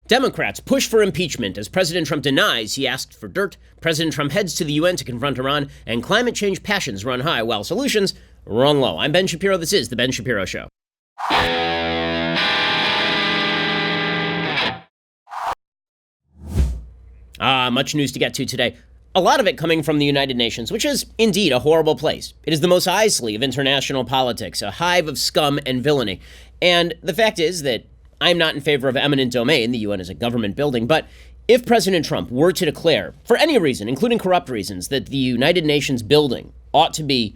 Democrats push for impeachment as President Trump denies he asked for dirt. President Trump heads to the UN to confront Iran, and climate change passions run high while solutions run low. I'm Ben Shapiro. This is The Ben Shapiro Show. Much news to get to today. A lot of it coming from the United Nations, which is indeed a horrible place. It is the Mos Eisley of international politics, a hive of scum and villainy. And the fact is that I'm not in favor of eminent domain. The UN is a government building. But if President Trump were to declare, for any reason, including corrupt reasons, that the United Nations building ought to be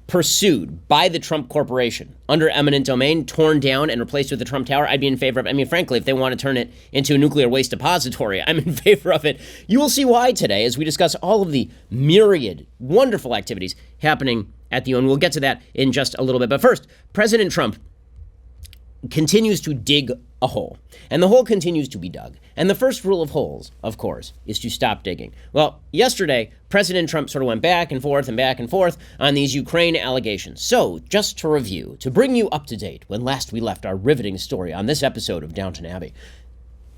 pursued by the Trump Corporation under eminent domain, torn down and replaced with the Trump Tower, I'd be in favor of it. I mean, frankly, if they want to turn it into a nuclear waste depository, I'm in favor of it. You will see why today as we discuss all of the myriad wonderful activities happening at the UN. We'll get to that in just a little bit. But first, President Trump continues to dig a hole, and the hole continues to be dug. And the first rule of holes, of course, is to stop digging. Well, yesterday, President Trump sort of went back and forth on these Ukraine allegations. So, just to review, to bring you up to date when last we left our riveting story on this episode of Downton Abbey,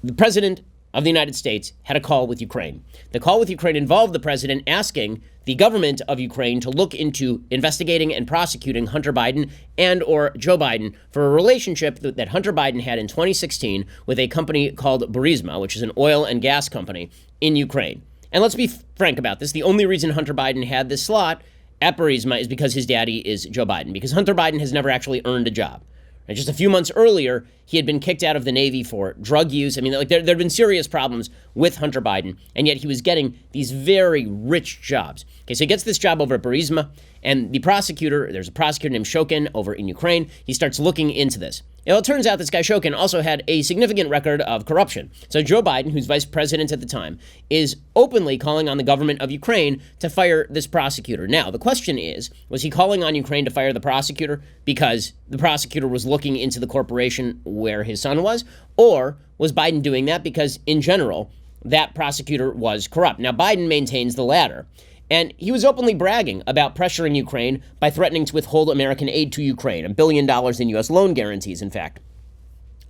the President of the United States had a call with Ukraine. The call with Ukraine involved the president asking the government of Ukraine to look into investigating and prosecuting Hunter Biden and or Joe Biden for a relationship that Hunter Biden had in 2016 with a company called Burisma, which is an oil and gas company in Ukraine. And let's be frank about this. The only reason Hunter Biden had this slot at Burisma is because his daddy is Joe Biden, because Hunter Biden has never actually earned a job. And just a few months earlier, he had been kicked out of the Navy for drug use. I mean, there had been serious problems with Hunter Biden, and yet he was getting these very rich jobs. Okay, so he gets this job over at Burisma, and the prosecutor, there's a prosecutor named Shokin over in Ukraine, he starts looking into this. Well, it turns out this guy Shokin also had a significant record of corruption. So Joe Biden, who's vice president at the time, is openly calling on the government of Ukraine to fire this prosecutor. Now, the question is, was he calling on Ukraine to fire the prosecutor because the prosecutor was looking into the corporation where his son was? Or was Biden doing that because, in general, that prosecutor was corrupt? Now, Biden maintains the latter. And he was openly bragging about pressuring Ukraine by threatening to withhold American aid to Ukraine, $1 billion in U.S. loan guarantees, in fact.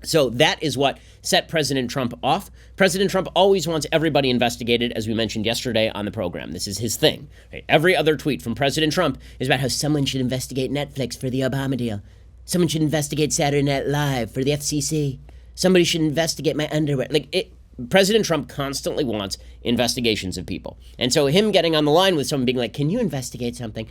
So that is what set President Trump off. President Trump always wants everybody investigated, as we mentioned yesterday on the program. This is his thing. Right? Every other tweet from President Trump is about how someone should investigate Netflix for the Obama deal. Someone should investigate Saturday Night Live for the FCC. Somebody should investigate my underwear. President Trump constantly wants investigations of people. And so him getting on the line with someone being like, can you investigate something?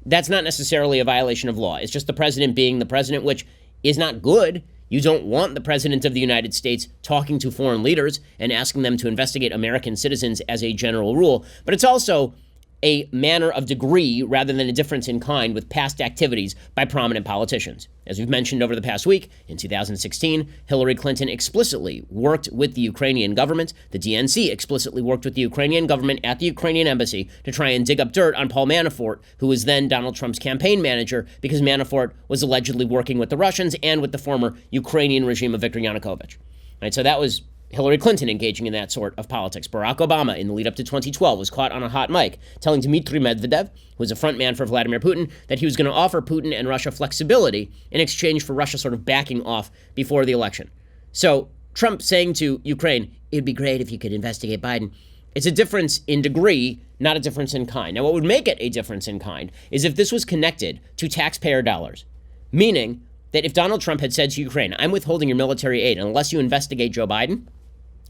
That's not necessarily a violation of law. It's just the president being the president, which is not good. You don't want the president of the United States talking to foreign leaders and asking them to investigate American citizens as a general rule. But it's also a manner of degree rather than a difference in kind with past activities by prominent politicians. As we've mentioned over the past week, in 2016, Hillary Clinton explicitly worked with the Ukrainian government. The DNC explicitly worked with the Ukrainian government at the Ukrainian embassy to try and dig up dirt on Paul Manafort, who was then Donald Trump's campaign manager, because Manafort was allegedly working with the Russians and with the former Ukrainian regime of Viktor Yanukovych. Right, so that was Hillary Clinton engaging in that sort of politics. Barack Obama, in the lead up to 2012, was caught on a hot mic telling Dmitry Medvedev, who was a front man for Vladimir Putin, that he was going to offer Putin and Russia flexibility in exchange for Russia sort of backing off before the election. So Trump saying to Ukraine, it'd be great if you could investigate Biden. It's a difference in degree, not a difference in kind. Now, what would make it a difference in kind is if this was connected to taxpayer dollars, meaning that if Donald Trump had said to Ukraine, I'm withholding your military aid unless you investigate Joe Biden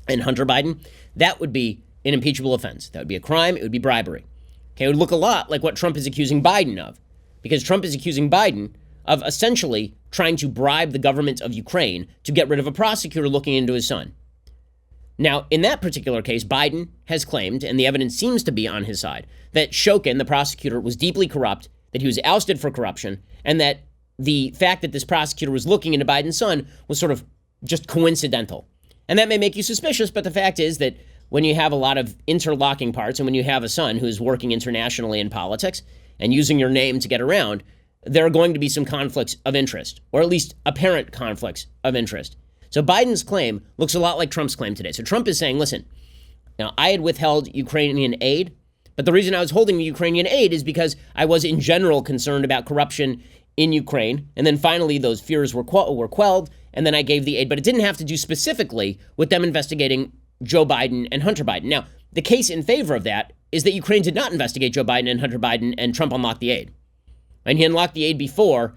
and Hunter Biden, that would be an impeachable offense. That would be a crime. It would be bribery. Okay, it would look a lot like what Trump is accusing Biden of, because Trump is accusing Biden of essentially trying to bribe the government of Ukraine to get rid of a prosecutor looking into his son. Now, in that particular case, Biden has claimed, and the evidence seems to be on his side, that Shokin, the prosecutor, was deeply corrupt, that he was ousted for corruption, and that the fact that this prosecutor was looking into Biden's son was sort of just coincidental. And that may make you suspicious, but the fact is that when you have a lot of interlocking parts and when you have a son who's working internationally in politics and using your name to get around, there are going to be some conflicts of interest, or at least apparent conflicts of interest. So Biden's claim looks a lot like Trump's claim today. So Trump is saying, listen, now I had withheld Ukrainian aid, but the reason I was holding the Ukrainian aid is because I was in general concerned about corruption in Ukraine. And then finally, those fears were quelled. And then I gave the aid. But it didn't have to do specifically with them investigating Joe Biden and Hunter Biden. Now, the case in favor of that is that Ukraine did not investigate Joe Biden and Hunter Biden, and Trump unlocked the aid. And he unlocked the aid before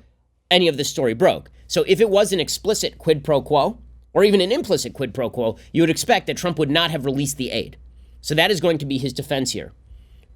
any of this story broke. So if it was an explicit quid pro quo, or even an implicit quid pro quo, you would expect that Trump would not have released the aid. So that is going to be his defense here.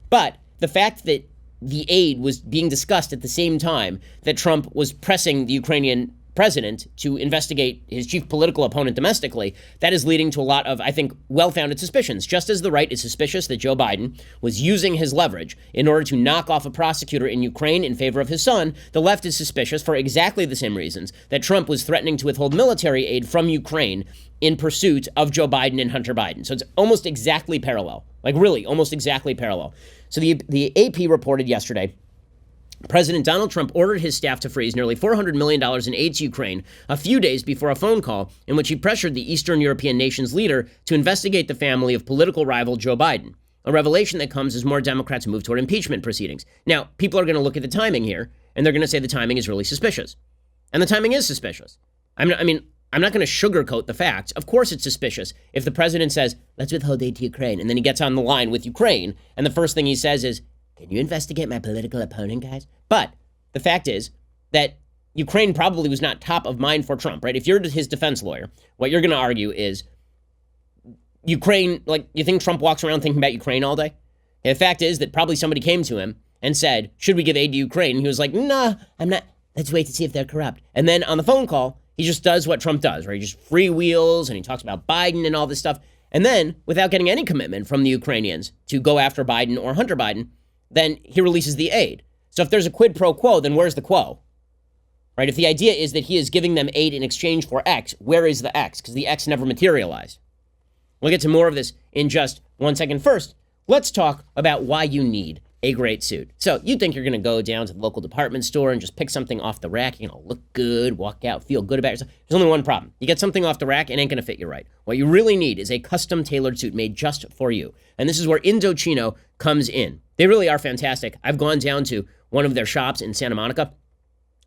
But the fact that the aid was being discussed at the same time that Trump was pressing the Ukrainian president to investigate his chief political opponent domestically, that is leading to a lot of, I think, well-founded suspicions. Just as the right is suspicious that Joe Biden was using his leverage in order to knock off a prosecutor in Ukraine in favor of his son, the left is suspicious for exactly the same reasons that Trump was threatening to withhold military aid from Ukraine in pursuit of Joe Biden and Hunter Biden. So it's almost exactly parallel, like really almost exactly parallel. So the AP reported yesterday, President Donald Trump ordered his staff to freeze nearly $400 million in aid to Ukraine a few days before a phone call in which he pressured the Eastern European nation's leader to investigate the family of political rival Joe Biden, a revelation that comes as more Democrats move toward impeachment proceedings. Now, people are going to look at the timing here, and they're going to say the timing is really suspicious. And the timing is suspicious. I'm not going to sugarcoat the facts. Of course it's suspicious if the president says, let's withhold aid to Ukraine, and then he gets on the line with Ukraine, and the first thing he says is, can you investigate my political opponent, guys? But the fact is that Ukraine probably was not top of mind for Trump, right? If you're his defense lawyer, what you're going to argue is Ukraine, like, you think Trump walks around thinking about Ukraine all day? And the fact is that probably somebody came to him and said, should we give aid to Ukraine? And he was like, nah, I'm not. Let's wait to see if they're corrupt. And then on the phone call, he just does what Trump does, right? He just freewheels and he talks about Biden and all this stuff. And then, without getting any commitment from the Ukrainians to go after Biden or Hunter Biden, then he releases the aid. So if there's a quid pro quo, then where's the quo? Right? If the idea is that he is giving them aid in exchange for X, where is the X? Because the X never materialized. We'll get to more of this in just 1 second. First, let's talk about why you need a great suit. So you think you're going to go down to the local department store and just pick something off the rack, you're going to look good, walk out, feel good about yourself. There's only one problem. You get something off the rack, it ain't going to fit you right. What you really need is a custom tailored suit made just for you. And this is where Indochino comes in. They really are fantastic. I've gone down to one of their shops in Santa Monica,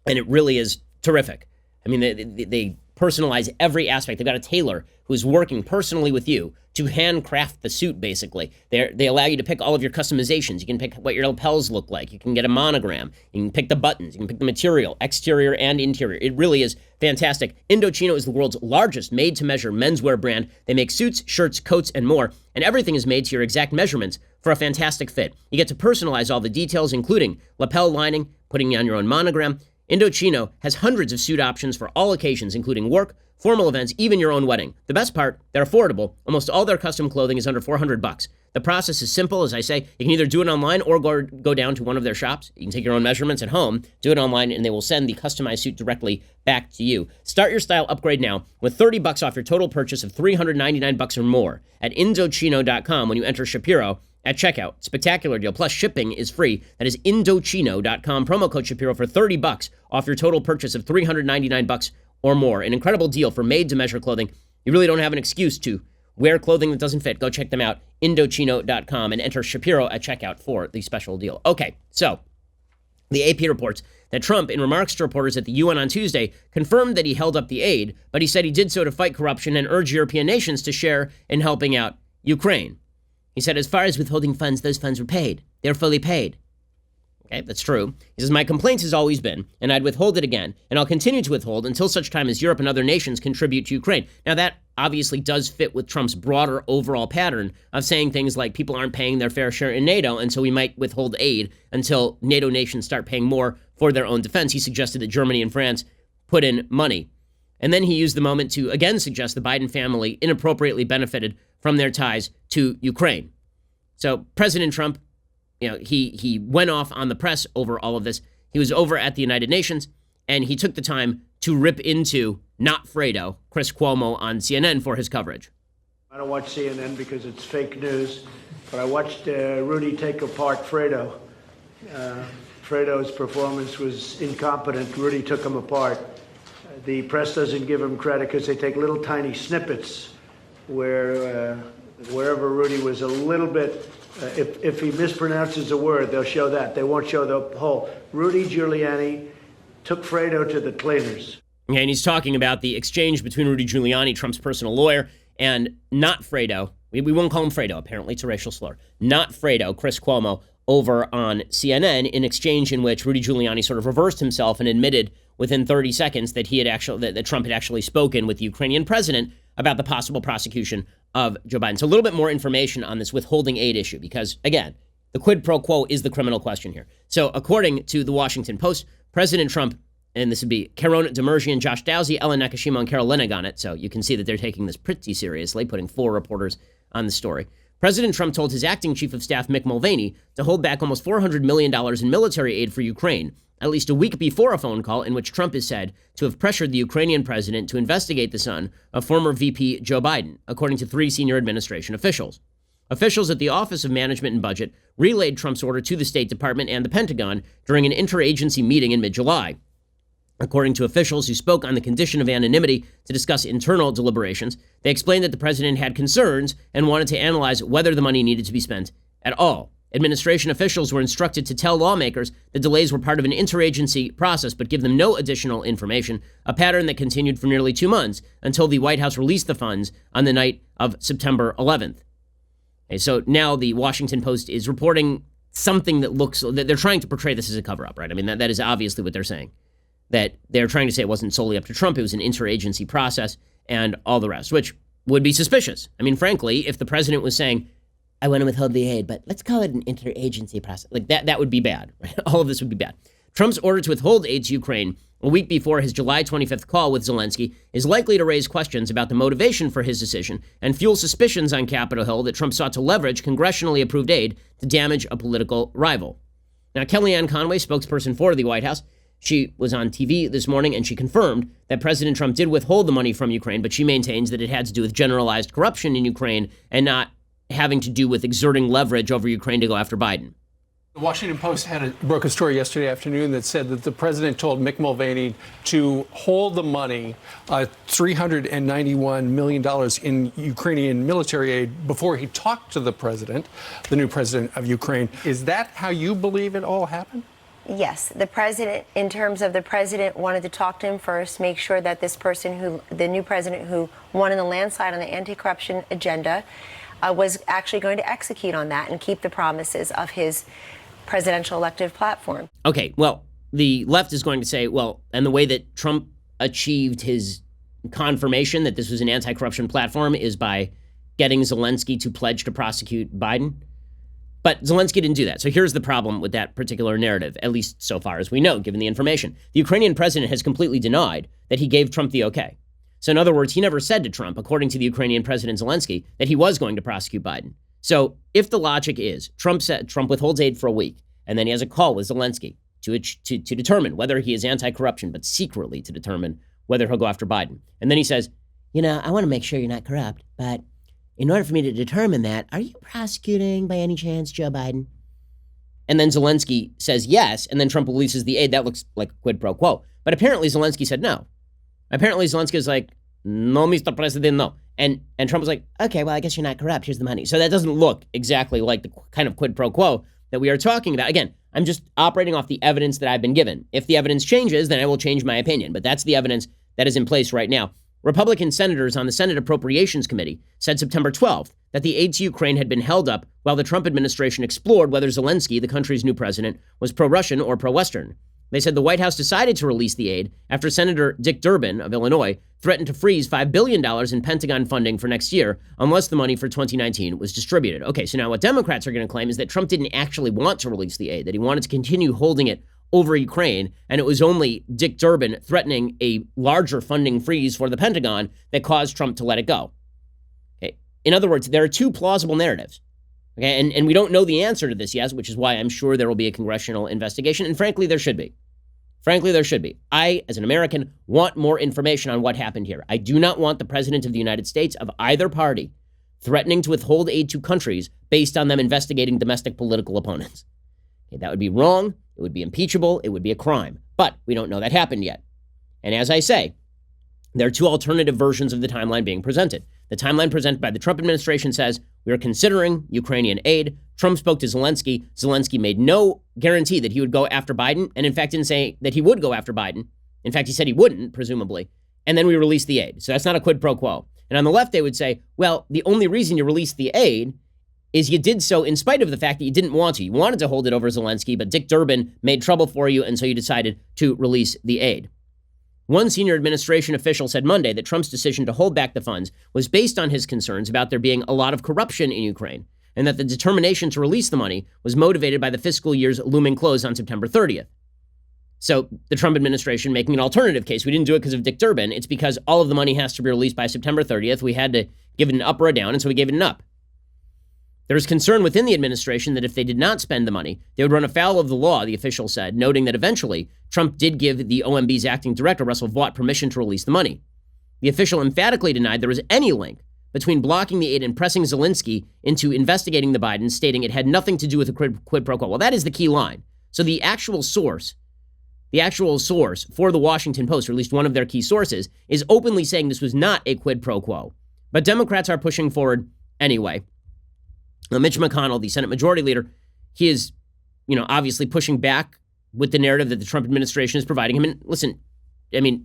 and it really is terrific. I mean, they personalize every aspect. They've got a tailor who's working personally with you to handcraft the suit, basically. They allow you to pick all of your customizations. You can pick what your lapels look like. You can get a monogram. You can pick the buttons. You can pick the material, exterior and interior. It really is fantastic. Indochino is the world's largest made-to-measure menswear brand. They make suits, shirts, coats, and more, and everything is made to your exact measurements for a fantastic fit. You get to personalize all the details, including lapel lining, putting on your own monogram. Indochino has hundreds of suit options for all occasions, including work, formal events, even your own wedding. The best part, they're affordable. Almost all their custom clothing is under $400. The process is simple, as I say. You can either do it online or go down to one of their shops. You can take your own measurements at home, do it online, and they will send the customized suit directly back to you. Start your style upgrade now with $30 off your total purchase of $399 or more at Indochino.com when you enter Shapiro at checkout. Spectacular deal. Plus shipping is free. That is Indochino.com. Promo code Shapiro for $30 off your total purchase of $399 or more. An incredible deal for made-to-measure clothing. You really don't have an excuse to wear clothing that doesn't fit. Go check them out. Indochino.com and enter Shapiro at checkout for the special deal. Okay, so the AP reports that Trump, in remarks to reporters at the UN on Tuesday, confirmed that he held up the aid, but he said he did so to fight corruption and urge European nations to share in helping out Ukraine. He said, as far as withholding funds, those funds were paid. They're fully paid. Okay, that's true. He says, my complaint has always been, and I'd withhold it again, and I'll continue to withhold until such time as Europe and other nations contribute to Ukraine. Now, that obviously does fit with Trump's broader overall pattern of saying things like people aren't paying their fair share in NATO, and so we might withhold aid until NATO nations start paying more for their own defense. He suggested that Germany and France put in money. And then he used the moment to again suggest the Biden family inappropriately benefited from their ties to Ukraine. So President Trump, he went off on the press over all of this. He was over at the United Nations, and he took the time to rip into not Fredo, Chris Cuomo on CNN for his coverage. I don't watch CNN because it's fake news, but I watched Rudy take apart Fredo. Fredo's performance was incompetent. Rudy took him apart. The press doesn't give him credit because they take little tiny snippets where wherever Rudy was a little bit, if he mispronounces a word, they'll show that. They won't show the whole. Rudy Giuliani took Fredo to the cleaners. Okay, and he's talking about the exchange between Rudy Giuliani, Trump's personal lawyer, and not Fredo. We won't call him Fredo. Apparently, it's a racial slur. Not Fredo, Chris Cuomo, over on CNN, in exchange in which Rudy Giuliani sort of reversed himself and admitted within 30 seconds that that Trump had actually spoken with the Ukrainian president about the possible prosecution of Joe Biden. So a little bit more information on this withholding aid issue, because again, the quid pro quo is the criminal question here. So according to the Washington Post, President Trump, and this would be Caron Demerjian, Josh Dowsey, Ellen Nakashima, and Carol Lenig on it. So you can see that they're taking this pretty seriously, putting 4 reporters on the story. President Trump told his acting chief of staff, Mick Mulvaney, to hold back almost $400 million in military aid for Ukraine, at least a week before a phone call in which Trump is said to have pressured the Ukrainian president to investigate the son of former VP Joe Biden, according to 3 senior administration officials. Officials at the Office of Management and Budget relayed Trump's order to the State Department and the Pentagon during an interagency meeting in mid-July. According to officials who spoke on the condition of anonymity to discuss internal deliberations, they explained that the president had concerns and wanted to analyze whether the money needed to be spent at all. Administration officials were instructed to tell lawmakers the delays were part of an interagency process, but give them no additional information, a pattern that continued for nearly 2 months until the White House released the funds on the night of September 11th. Okay, so now the Washington Post is reporting something that looks, that they're trying to portray this as a cover-up, right? I mean, that is obviously what they're saying. That they're trying to say it wasn't solely up to Trump, it was an interagency process and all the rest, which would be suspicious. I mean, frankly, if the president was saying, I want to withhold the aid, but let's call it an interagency process, like that would be bad, right? All of this would be bad. Trump's order to withhold aid to Ukraine a week before his July 25th call with Zelensky is likely to raise questions about the motivation for his decision and fuel suspicions on Capitol Hill that Trump sought to leverage congressionally approved aid to damage a political rival. Now, Kellyanne Conway, spokesperson for the White House, she was on TV this morning and she confirmed that President Trump did withhold the money from Ukraine, but she maintains that it had to do with generalized corruption in Ukraine and not having to do with exerting leverage over Ukraine to go after Biden. The Washington Post broke a story yesterday afternoon that said that the president told Mick Mulvaney to hold the money, $391 million in Ukrainian military aid, before he talked to the president, the new president of Ukraine. Is that how you believe it all happened? Yes, the president, in terms of the president, wanted to talk to him first, make sure that this person the new president who won in the landslide on the anti-corruption agenda, was actually going to execute on that and keep the promises of his presidential elective platform. Okay, well, the left is going to say, well, and the way that Trump achieved his confirmation that this was an anti-corruption platform is by getting Zelensky to pledge to prosecute Biden. But Zelensky didn't do that. So here's the problem with that particular narrative, at least so far as we know, given the information. The Ukrainian president has completely denied that he gave Trump the okay. So in other words, he never said to Trump, according to the Ukrainian president Zelensky, that he was going to prosecute Biden. So if the logic is Trump withholds aid for a week, and then he has a call with Zelensky to determine whether he is anti-corruption, but secretly to determine whether he'll go after Biden. And then he says, I want to make sure you're not corrupt, but in order for me to determine that, are you prosecuting by any chance Joe Biden? And then Zelensky says yes, and then Trump releases the aid. That looks like quid pro quo. But apparently Zelensky said no. Apparently Zelensky was like, no, Mr. President, no. And Trump was like, okay, well, I guess you're not corrupt. Here's the money. So that doesn't look exactly like the kind of quid pro quo that we are talking about. Again, I'm just operating off the evidence that I've been given. If the evidence changes, then I will change my opinion. But that's the evidence that is in place right now. Republican senators on the Senate Appropriations Committee said September 12th that the aid to Ukraine had been held up while the Trump administration explored whether Zelensky, the country's new president, was pro-Russian or pro-Western. They said the White House decided to release the aid after Senator Dick Durbin of Illinois threatened to freeze $5 billion in Pentagon funding for next year unless the money for 2019 was distributed. Okay, so now what Democrats are going to claim is that Trump didn't actually want to release the aid, that he wanted to continue holding it over Ukraine, and it was only Dick Durbin threatening a larger funding freeze for the Pentagon that caused Trump to let it go. Okay. In other words, there are 2 plausible narratives. Okay, and we don't know the answer to this yet, which is why I'm sure there will be a congressional investigation, and frankly, there should be. Frankly, there should be. I, as an American, want more information on what happened here. I do not want the president of the United States of either party threatening to withhold aid to countries based on them investigating domestic political opponents. Okay, that would be wrong. It would be impeachable. It would be a crime. But we don't know that happened yet. And as I say, there are 2 alternative versions of the timeline being presented. The timeline presented by the Trump administration says We are considering Ukrainian aid. Trump spoke to Zelensky. Zelensky made no guarantee that he would go after Biden, and in fact didn't say that he would go after Biden. In fact, he said he wouldn't, presumably. And then we released the aid. So that's not a quid pro quo. And on the left, they would say, well, the only reason you released the aid is you did so in spite of the fact that you didn't want to. You wanted to hold it over Zelensky, but Dick Durbin made trouble for you, and so you decided to release the aid. One senior administration official said Monday that Trump's decision to hold back the funds was based on his concerns about there being a lot of corruption in Ukraine, and that the determination to release the money was motivated by the fiscal year's looming close on September 30th. So the Trump administration making an alternative case. We didn't do it because of Dick Durbin. It's because all of the money has to be released by September 30th. We had to give it an up or a down, and so we gave it an up. There is concern within the administration that if they did not spend the money, they would run afoul of the law, the official said, noting that eventually Trump did give the OMB's acting director, Russell Vought, permission to release the money. The official emphatically denied there was any link between blocking the aid and pressing Zelensky into investigating the Bidens, stating it had nothing to do with a quid pro quo. Well, that is the key line. So the actual source for the Washington Post, or at least one of their key sources, is openly saying this was not a quid pro quo. But Democrats are pushing forward anyway. Now, Mitch McConnell, the Senate Majority Leader, he is, obviously pushing back with the narrative that the Trump administration is providing him. And listen,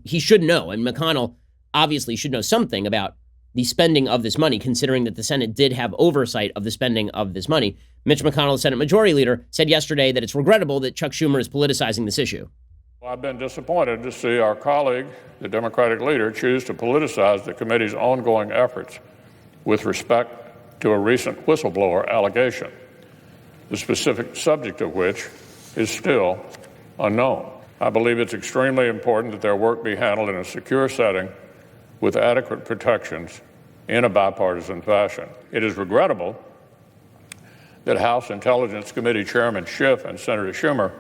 he should know, and McConnell obviously should know something about the spending of this money, considering that the Senate did have oversight of the spending of this money. Mitch McConnell, the Senate Majority Leader, said yesterday that it's regrettable that Chuck Schumer is politicizing this issue. Well, I've been disappointed to see our colleague, the Democratic leader, choose to politicize the committee's ongoing efforts with respect to a recent whistleblower allegation, the specific subject of which is still unknown. I believe it's extremely important that their work be handled in a secure setting with adequate protections in a bipartisan fashion. It is regrettable that House Intelligence Committee Chairman Schiff and Senator Schumer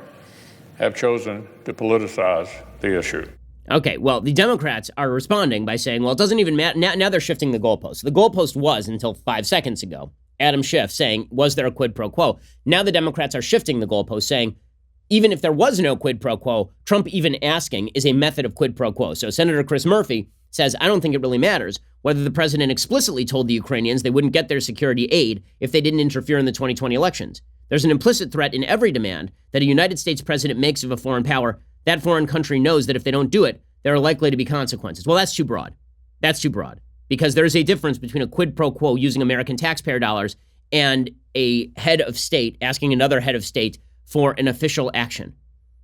have chosen to politicize the issue. Okay, well, the Democrats are responding by saying, well, it doesn't even matter. Now they're shifting the goalpost. The goalpost was, until 5 seconds ago, Adam Schiff saying, was there a quid pro quo? Now the Democrats are shifting the goalpost, saying, even if there was no quid pro quo, Trump even asking is a method of quid pro quo. So Senator Chris Murphy says, I don't think it really matters whether the president explicitly told the Ukrainians they wouldn't get their security aid if they didn't interfere in the 2020 elections. There's an implicit threat in every demand that a United States president makes of a foreign power. That foreign country knows that if they don't do it, there are likely to be consequences. Well, that's too broad. That's too broad. Because there is a difference between a quid pro quo using American taxpayer dollars and a head of state asking another head of state for an official action.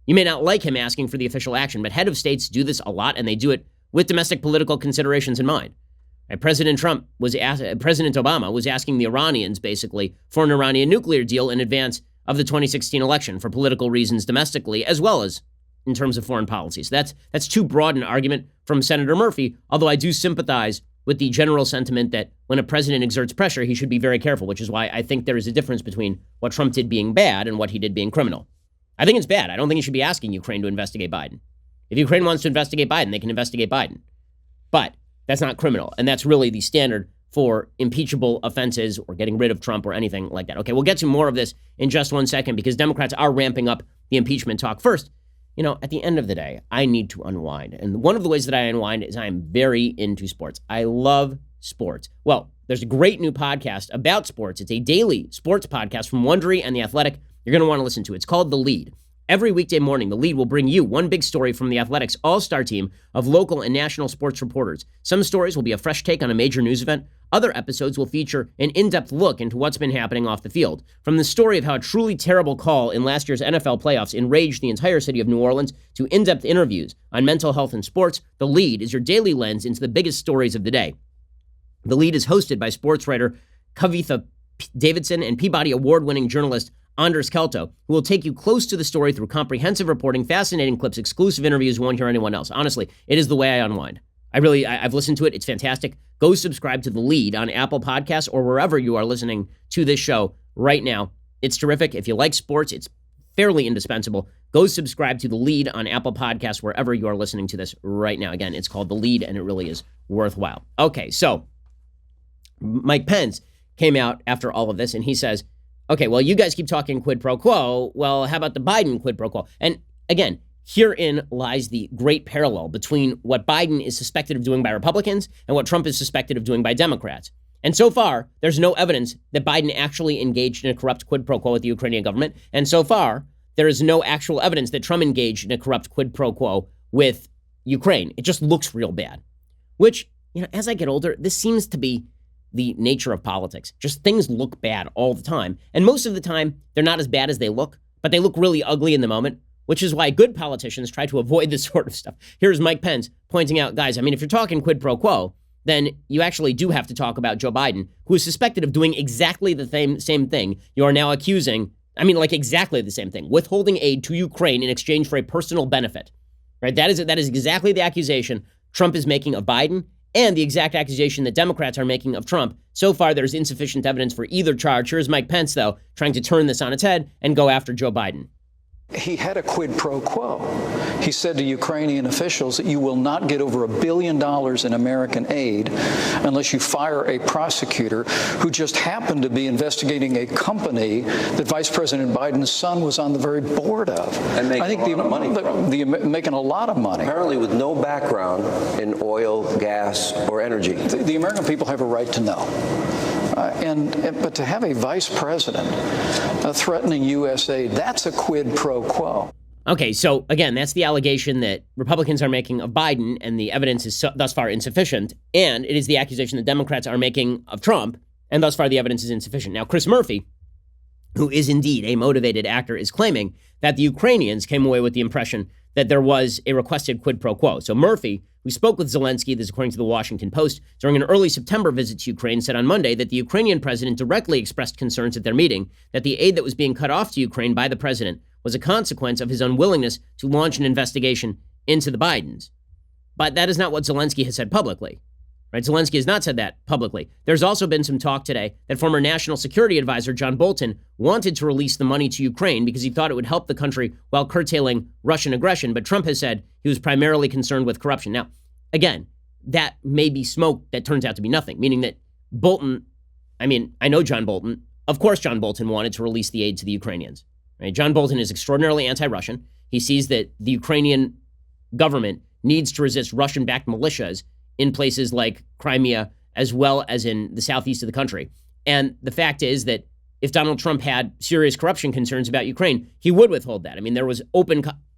You may not like him asking for the official action, but head of states do this a lot, and they do it with domestic political considerations in mind. President Obama was asking the Iranians, basically, for an Iranian nuclear deal in advance of the 2016 election for political reasons domestically, as well as in terms of foreign policy. So that's too broad an argument from Senator Murphy, although I do sympathize with the general sentiment that when a president exerts pressure, he should be very careful, which is why I think there is a difference between what Trump did being bad and what he did being criminal. I think it's bad. I don't think he should be asking Ukraine to investigate Biden. If Ukraine wants to investigate Biden, they can investigate Biden. But that's not criminal, and that's really the standard for impeachable offenses or getting rid of Trump or anything like that. Okay, we'll get to more of this in just 1 second because Democrats are ramping up the impeachment talk. First, at the end of the day, I need to unwind. And one of the ways that I unwind is I am very into sports. I love sports. Well, there's a great new podcast about sports. It's a daily sports podcast from Wondery and The Athletic. You're going to want to listen to it. It's called The Lead. Every weekday morning, The Lead will bring you one big story from The Athletic's all-star team of local and national sports reporters. Some stories will be a fresh take on a major news event. Other episodes will feature an in-depth look into what's been happening off the field. From the story of how a truly terrible call in last year's NFL playoffs enraged the entire city of New Orleans to in-depth interviews on mental health and sports, The Lead is your daily lens into the biggest stories of the day. The Lead is hosted by sports writer Kavitha Davidson and Peabody Award-winning journalist Anders Kelto, who will take you close to the story through comprehensive reporting, fascinating clips, exclusive interviews you won't hear anyone else. Honestly, it is the way I unwind. I've listened to it. It's fantastic. Go subscribe to The Lead on Apple Podcasts or wherever you are listening to this show right now. It's terrific. If you like sports, it's fairly indispensable. Go subscribe to The Lead on Apple Podcasts wherever you are listening to this right now. Again, it's called The Lead, and it really is worthwhile. Okay, so Mike Pence came out after all of this, and he says, okay, well, you guys keep talking quid pro quo. Well, how about the Biden quid pro quo? And again, herein lies the great parallel between what Biden is suspected of doing by Republicans and what Trump is suspected of doing by Democrats. And so far, there's no evidence that Biden actually engaged in a corrupt quid pro quo with the Ukrainian government. And so far, there is no actual evidence that Trump engaged in a corrupt quid pro quo with Ukraine. It just looks real bad, which, as I get older, this seems to be the nature of politics. Just things look bad all the time. And most of the time, they're not as bad as they look, but they look really ugly in the moment, which is why good politicians try to avoid this sort of stuff. Here's Mike Pence pointing out, guys, if you're talking quid pro quo, then you actually do have to talk about Joe Biden, who is suspected of doing exactly the same thing you are now accusing. Exactly the same thing, withholding aid to Ukraine in exchange for a personal benefit, right? That is exactly the accusation Trump is making of Biden and the exact accusation that Democrats are making of Trump. So far, there's insufficient evidence for either charge. Here's Mike Pence, though, trying to turn this on its head and go after Joe Biden. He had a quid pro quo. He said to Ukrainian officials that you will not get over $1 billion in American aid unless you fire a prosecutor who just happened to be investigating a company that Vice President Biden's son was on the very board of. And making a lot of money. Making a lot of money. Apparently with no background in oil, gas, or energy. The American people have a right to know. But to have a vice president threatening U.S. aid, that's a quid pro quo. Okay, so again, that's the allegation that Republicans are making of Biden, and the evidence is thus far insufficient. And it is the accusation that Democrats are making of Trump, and thus far the evidence is insufficient. Now, Chris Murphy, who is indeed a motivated actor, is claiming that the Ukrainians came away with the impression that there was a requested quid pro quo. So Murphy, who spoke with Zelensky, this according to the Washington Post, during an early September visit to Ukraine, said on Monday that the Ukrainian president directly expressed concerns at their meeting that the aid that was being cut off to Ukraine by the president was a consequence of his unwillingness to launch an investigation into the Bidens. But that is not what Zelensky has said publicly. Right? Zelensky has not said that publicly. There's also been some talk today that former National Security Advisor John Bolton wanted to release the money to Ukraine because he thought it would help the country while curtailing Russian aggression. But Trump has said he was primarily concerned with corruption. Now, again, that may be smoke that turns out to be nothing, meaning that Bolton, I know John Bolton. Of course, John Bolton wanted to release the aid to the Ukrainians. Right? John Bolton is extraordinarily anti-Russian. He sees that the Ukrainian government needs to resist Russian-backed militias in places like Crimea, as well as in the southeast of the country. And the fact is that if Donald Trump had serious corruption concerns about Ukraine, he would withhold that. There was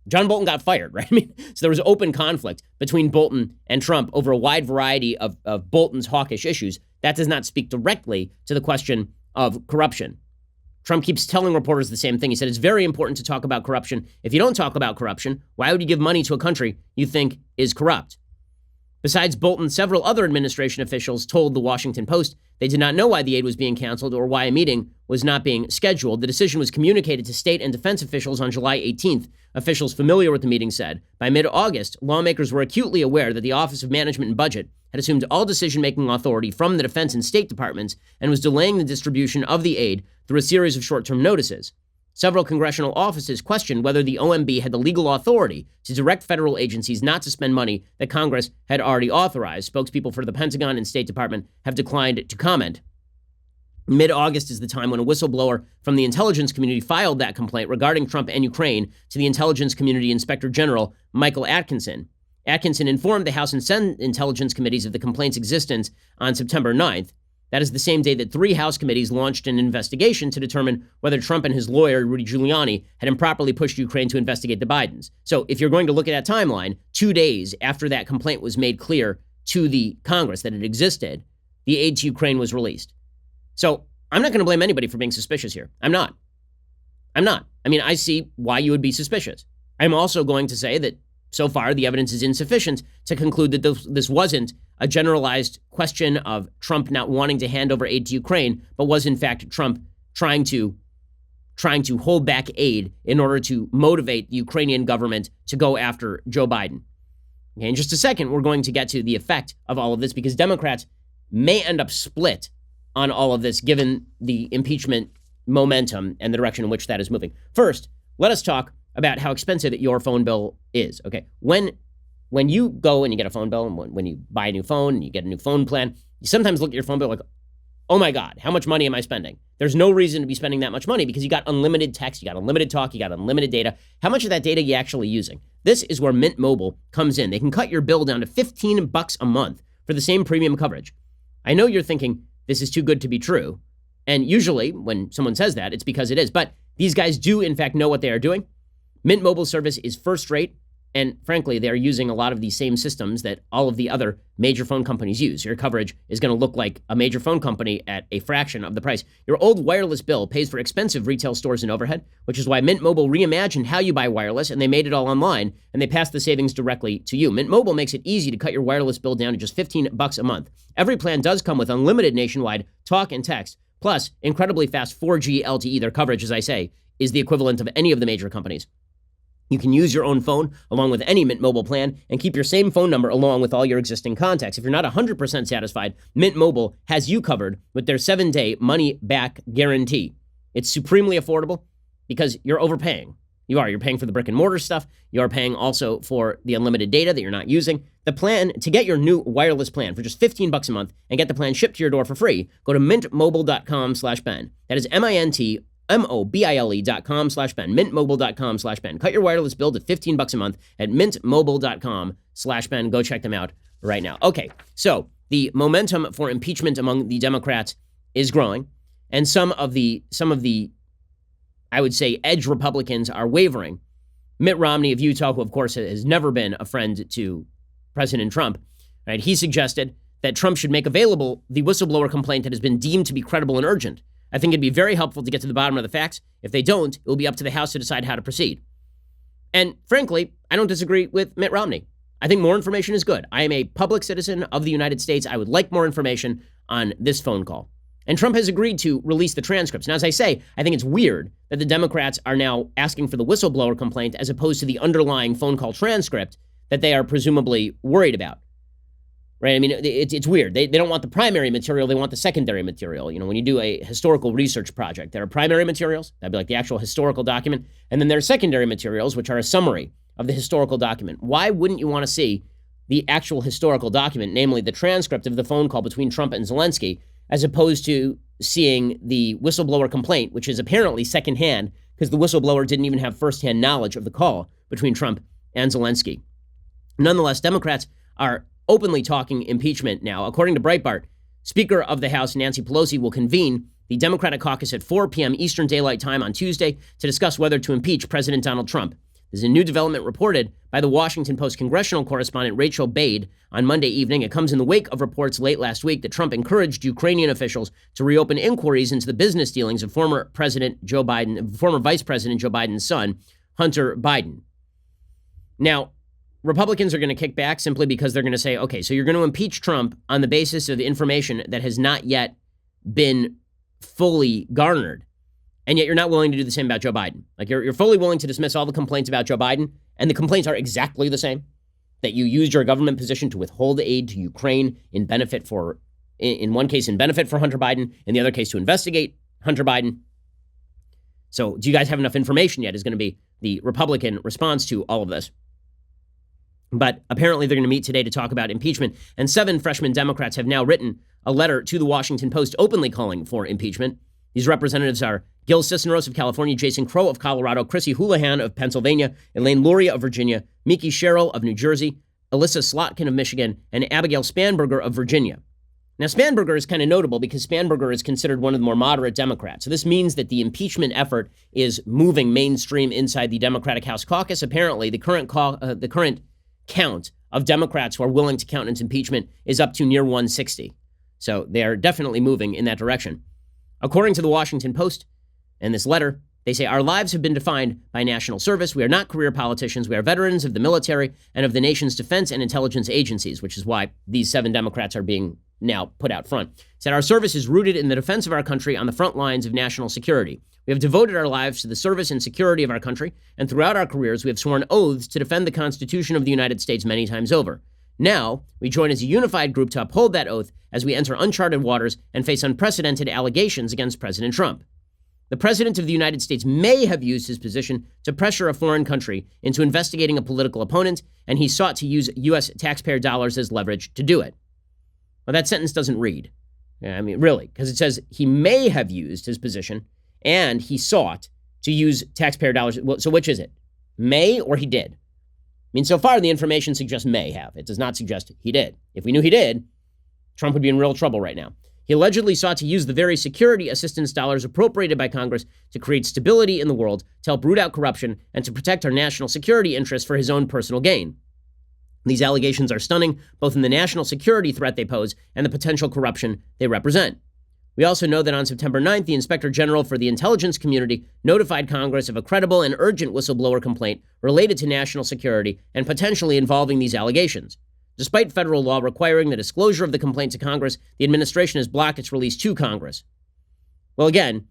John Bolton got fired, right? So there was open conflict between Bolton and Trump over a wide variety of Bolton's hawkish issues. That does not speak directly to the question of corruption. Trump keeps telling reporters the same thing. He said, it's very important to talk about corruption. If you don't talk about corruption, why would you give money to a country you think is corrupt? Besides Bolton, several other administration officials told the Washington Post they did not know why the aid was being canceled or why a meeting was not being scheduled. The decision was communicated to state and defense officials on July 18th. Officials familiar with the meeting said, by mid-August, lawmakers were acutely aware that the Office of Management and Budget had assumed all decision-making authority from the Defense and State Departments and was delaying the distribution of the aid through a series of short-term notices. Several congressional offices questioned whether the OMB had the legal authority to direct federal agencies not to spend money that Congress had already authorized. Spokespeople for the Pentagon and State Department have declined to comment. Mid-August is the time when a whistleblower from the intelligence community filed that complaint regarding Trump and Ukraine to the Intelligence Community Inspector General Michael Atkinson. Atkinson informed the House and Senate Intelligence Committees of the complaint's existence on September 9th. That is the same day that 3 House committees launched an investigation to determine whether Trump and his lawyer, Rudy Giuliani, had improperly pushed Ukraine to investigate the Bidens. So if you're going to look at that timeline, 2 days after that complaint was made clear to the Congress that it existed, the aid to Ukraine was released. So I'm not going to blame anybody for being suspicious here. I'm not. I see why you would be suspicious. I'm also going to say that so far the evidence is insufficient to conclude that this wasn't a generalized question of Trump not wanting to hand over aid to Ukraine, but was in fact Trump trying to hold back aid in order to motivate the Ukrainian government to go after Joe Biden. Okay, in just a second, we're going to get to the effect of all of this because Democrats may end up split on all of this given the impeachment momentum and the direction in which that is moving. First, let us talk about how expensive your phone bill is. Okay, when you go and you get a phone bill, and when you buy a new phone and you get a new phone plan, you sometimes look at your phone bill like, oh my God, how much money am I spending? There's no reason to be spending that much money because you got unlimited text, you got unlimited talk, you got unlimited data. How much of that data are you actually using? This is where Mint Mobile comes in. They can cut your bill down to $15 a month for the same premium coverage. I know you're thinking, this is too good to be true. And usually when someone says that, it's because it is. But these guys do, in fact, know what they are doing. Mint Mobile service is first rate. And frankly, they're using a lot of the same systems that all of the other major phone companies use. Your coverage is going to look like a major phone company at a fraction of the price. Your old wireless bill pays for expensive retail stores and overhead, which is why Mint Mobile reimagined how you buy wireless, and they made it all online, and they passed the savings directly to you. Mint Mobile makes it easy to cut your wireless bill down to just $15 a month. Every plan does come with unlimited nationwide talk and text, plus incredibly fast 4G LTE. Their coverage, as I say, is the equivalent of any of the major companies. You can use your own phone along with any Mint Mobile plan and keep your same phone number along with all your existing contacts. If you're not 100% satisfied, Mint Mobile has you covered with their 7-day money-back guarantee. It's supremely affordable because you're overpaying. You're paying for the brick and mortar stuff. You're paying also for the unlimited data that you're not using. The plan, to get your new wireless plan for just $15 a month and get the plan shipped to your door for free, go to mintmobile.com/Ben. That is mintmobile.com/Ben, mintmobile.com/Ben. Cut your wireless bill to $15 a month at mintmobile.com/Ben. Go check them out right now. Okay, so the momentum for impeachment among the Democrats is growing, and some of the I would say edge Republicans are wavering. Mitt Romney of Utah, who of course has never been a friend to President Trump, right? He suggested that Trump should make available the whistleblower complaint that has been deemed to be credible and urgent. I think it'd be very helpful to get to the bottom of the facts. If they don't, it will be up to the House to decide how to proceed. And frankly, I don't disagree with Mitt Romney. I think more information is good. I am a public citizen of the United States. I would like more information on this phone call. And Trump has agreed to release the transcripts. Now, as I say, I think it's weird that the Democrats are now asking for the whistleblower complaint as opposed to the underlying phone call transcript that they are presumably worried about. Right? I mean, it's weird. They don't want the primary material. They want the secondary material. You know, when you do a historical research project, there are primary materials. That'd be like the actual historical document. And then there are secondary materials, which are a summary of the historical document. Why wouldn't you want to see the actual historical document, namely the transcript of the phone call between Trump and Zelensky, as opposed to seeing the whistleblower complaint, which is apparently secondhand because the whistleblower didn't even have firsthand knowledge of the call between Trump and Zelensky. Nonetheless, Democrats are openly talking impeachment now. According to Breitbart, Speaker of the House Nancy Pelosi will convene the Democratic caucus at 4 p.m. Eastern Daylight Time on Tuesday to discuss whether to impeach President Donald Trump. There's a new development reported by the Washington Post congressional correspondent Rachel Bade on Monday evening. It comes in the wake of reports late last week that Trump encouraged Ukrainian officials to reopen inquiries into the business dealings of former Vice President Joe Biden's son, Hunter Biden. Now, Republicans are going to kick back simply because they're going to say, okay, so you're going to impeach Trump on the basis of information that has not yet been fully garnered. And yet you're not willing to do the same about Joe Biden. Like you're fully willing to dismiss all the complaints about Joe Biden, and the complaints are exactly the same. That you used your government position to withhold aid to Ukraine in one case in benefit for Hunter Biden, in the other case to investigate Hunter Biden. So do you guys have enough information yet is going to be the Republican response to all of this. But apparently they're going to meet today to talk about impeachment. And 7 freshman Democrats have now written a letter to the Washington Post openly calling for impeachment. These representatives are Gil Cisneros of California, Jason Crow of Colorado, Chrissy Houlihan of Pennsylvania, Elaine Luria of Virginia, Miki Sherrill of New Jersey, Alyssa Slotkin of Michigan, and Abigail Spanberger of Virginia. Now, Spanberger is kind of notable because Spanberger is considered one of the more moderate Democrats. So this means that the impeachment effort is moving mainstream inside the Democratic House caucus. Apparently, the current count of Democrats who are willing to countenance impeachment is up to near 160. So they are definitely moving in that direction. According to the Washington Post, in this letter, they say, our lives have been defined by national service. We are not career politicians. We are veterans of the military and of the nation's defense and intelligence agencies, which is why these 7 Democrats are being now put out front. It said, our service is rooted in the defense of our country on the front lines of national security. We have devoted our lives to the service and security of our country, and throughout our careers, we have sworn oaths to defend the Constitution of the United States many times over. Now, we join as a unified group to uphold that oath as we enter uncharted waters and face unprecedented allegations against President Trump. The President of the United States may have used his position to pressure a foreign country into investigating a political opponent, and he sought to use U.S. taxpayer dollars as leverage to do it. Well, that sentence doesn't read. I mean, really, because it says he may have used his position and he sought to use taxpayer dollars. Well, so which is it? May or he did? I mean, so far the information suggests may have. It does not suggest he did. If we knew he did, Trump would be in real trouble right now. He allegedly sought to use the very security assistance dollars appropriated by Congress to create stability in the world, to help root out corruption, and to protect our national security interests for his own personal gain. These allegations are stunning, both in the national security threat they pose and the potential corruption they represent. We also know that on September 9th, the Inspector General for the Intelligence Community notified Congress of a credible and urgent whistleblower complaint related to national security and potentially involving these allegations. Despite federal law requiring the disclosure of the complaint to Congress, the administration has blocked its release to Congress. Well, again,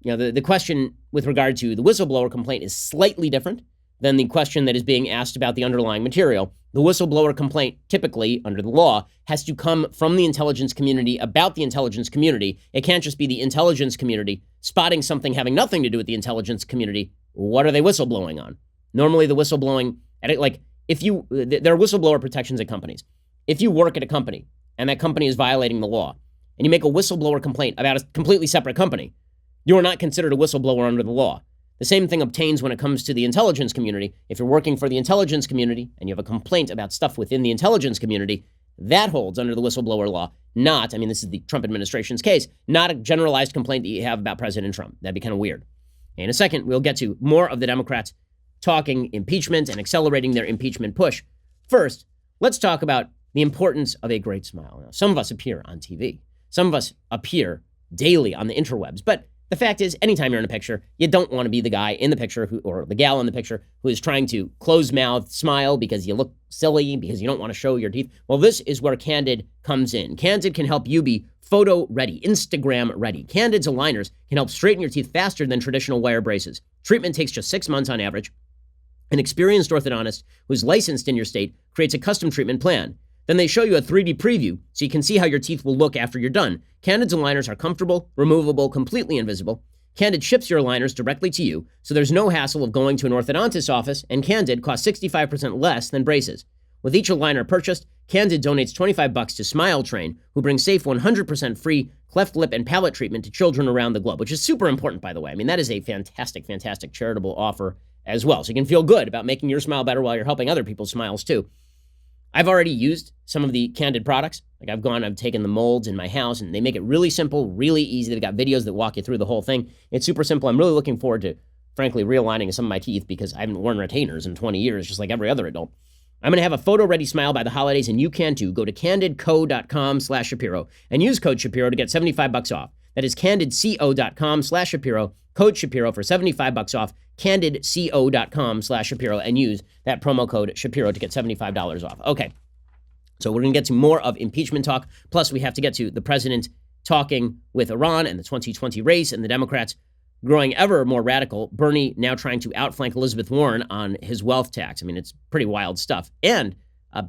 the question with regard to the whistleblower complaint is slightly different than the question that is being asked about the underlying material. The whistleblower complaint, typically, under the law, has to come from the intelligence community about the intelligence community. It can't just be the intelligence community spotting something having nothing to do with the intelligence community. What are they whistleblowing on? Normally, the whistleblowing, there are whistleblower protections at companies. If you work at a company and that company is violating the law and you make a whistleblower complaint about a completely separate company, you are not considered a whistleblower under the law. The same thing obtains when it comes to the intelligence community. If you're working for the intelligence community and you have a complaint about stuff within the intelligence community, that holds under the whistleblower law, this is the Trump administration's case, not a generalized complaint that you have about President Trump. That'd be kind of weird. In a second, we'll get to more of the Democrats talking impeachment and accelerating their impeachment push. First, let's talk about the importance of a great smile. Now, some of us appear on TV. Some of us appear daily on the interwebs, but the fact is, anytime you're in a picture, you don't want to be the guy in the picture or the gal in the picture who is trying to close-mouth smile because you look silly, because you don't want to show your teeth. Well, this is where Candid comes in. Candid can help you be photo-ready, Instagram-ready. Candid's aligners can help straighten your teeth faster than traditional wire braces. Treatment takes just 6 months on average. An experienced orthodontist who's licensed in your state creates a custom treatment plan. Then they show you a 3D preview so you can see how your teeth will look after you're done. Candid's aligners are comfortable, removable, completely invisible. Candid ships your aligners directly to you, so there's no hassle of going to an orthodontist's office, and Candid costs 65% less than braces. With each aligner purchased, Candid donates $25 to Smile Train, who brings safe 100% free cleft lip and palate treatment to children around the globe, which is super important, by the way. That is a fantastic, fantastic charitable offer as well. So you can feel good about making your smile better while you're helping other people's smiles too. I've already used some of the Candid products. I've taken the molds in my house, and they make it really simple, really easy. They've got videos that walk you through the whole thing. It's super simple. I'm really looking forward to, frankly, realigning some of my teeth because I haven't worn retainers in 20 years, just like every other adult. I'm going to have a photo-ready smile by the holidays, and you can too. Go to candidco.com/Shapiro and use code Shapiro to get $75 off. That is candidco.com/Shapiro, code Shapiro for $75 off, candidco.com/Shapiro, and use that promo code Shapiro to get $75 off. Okay, so we're going to get to more of impeachment talk. Plus, we have to get to the president talking with Iran and the 2020 race and the Democrats growing ever more radical. Bernie now trying to outflank Elizabeth Warren on his wealth tax. It's pretty wild stuff. And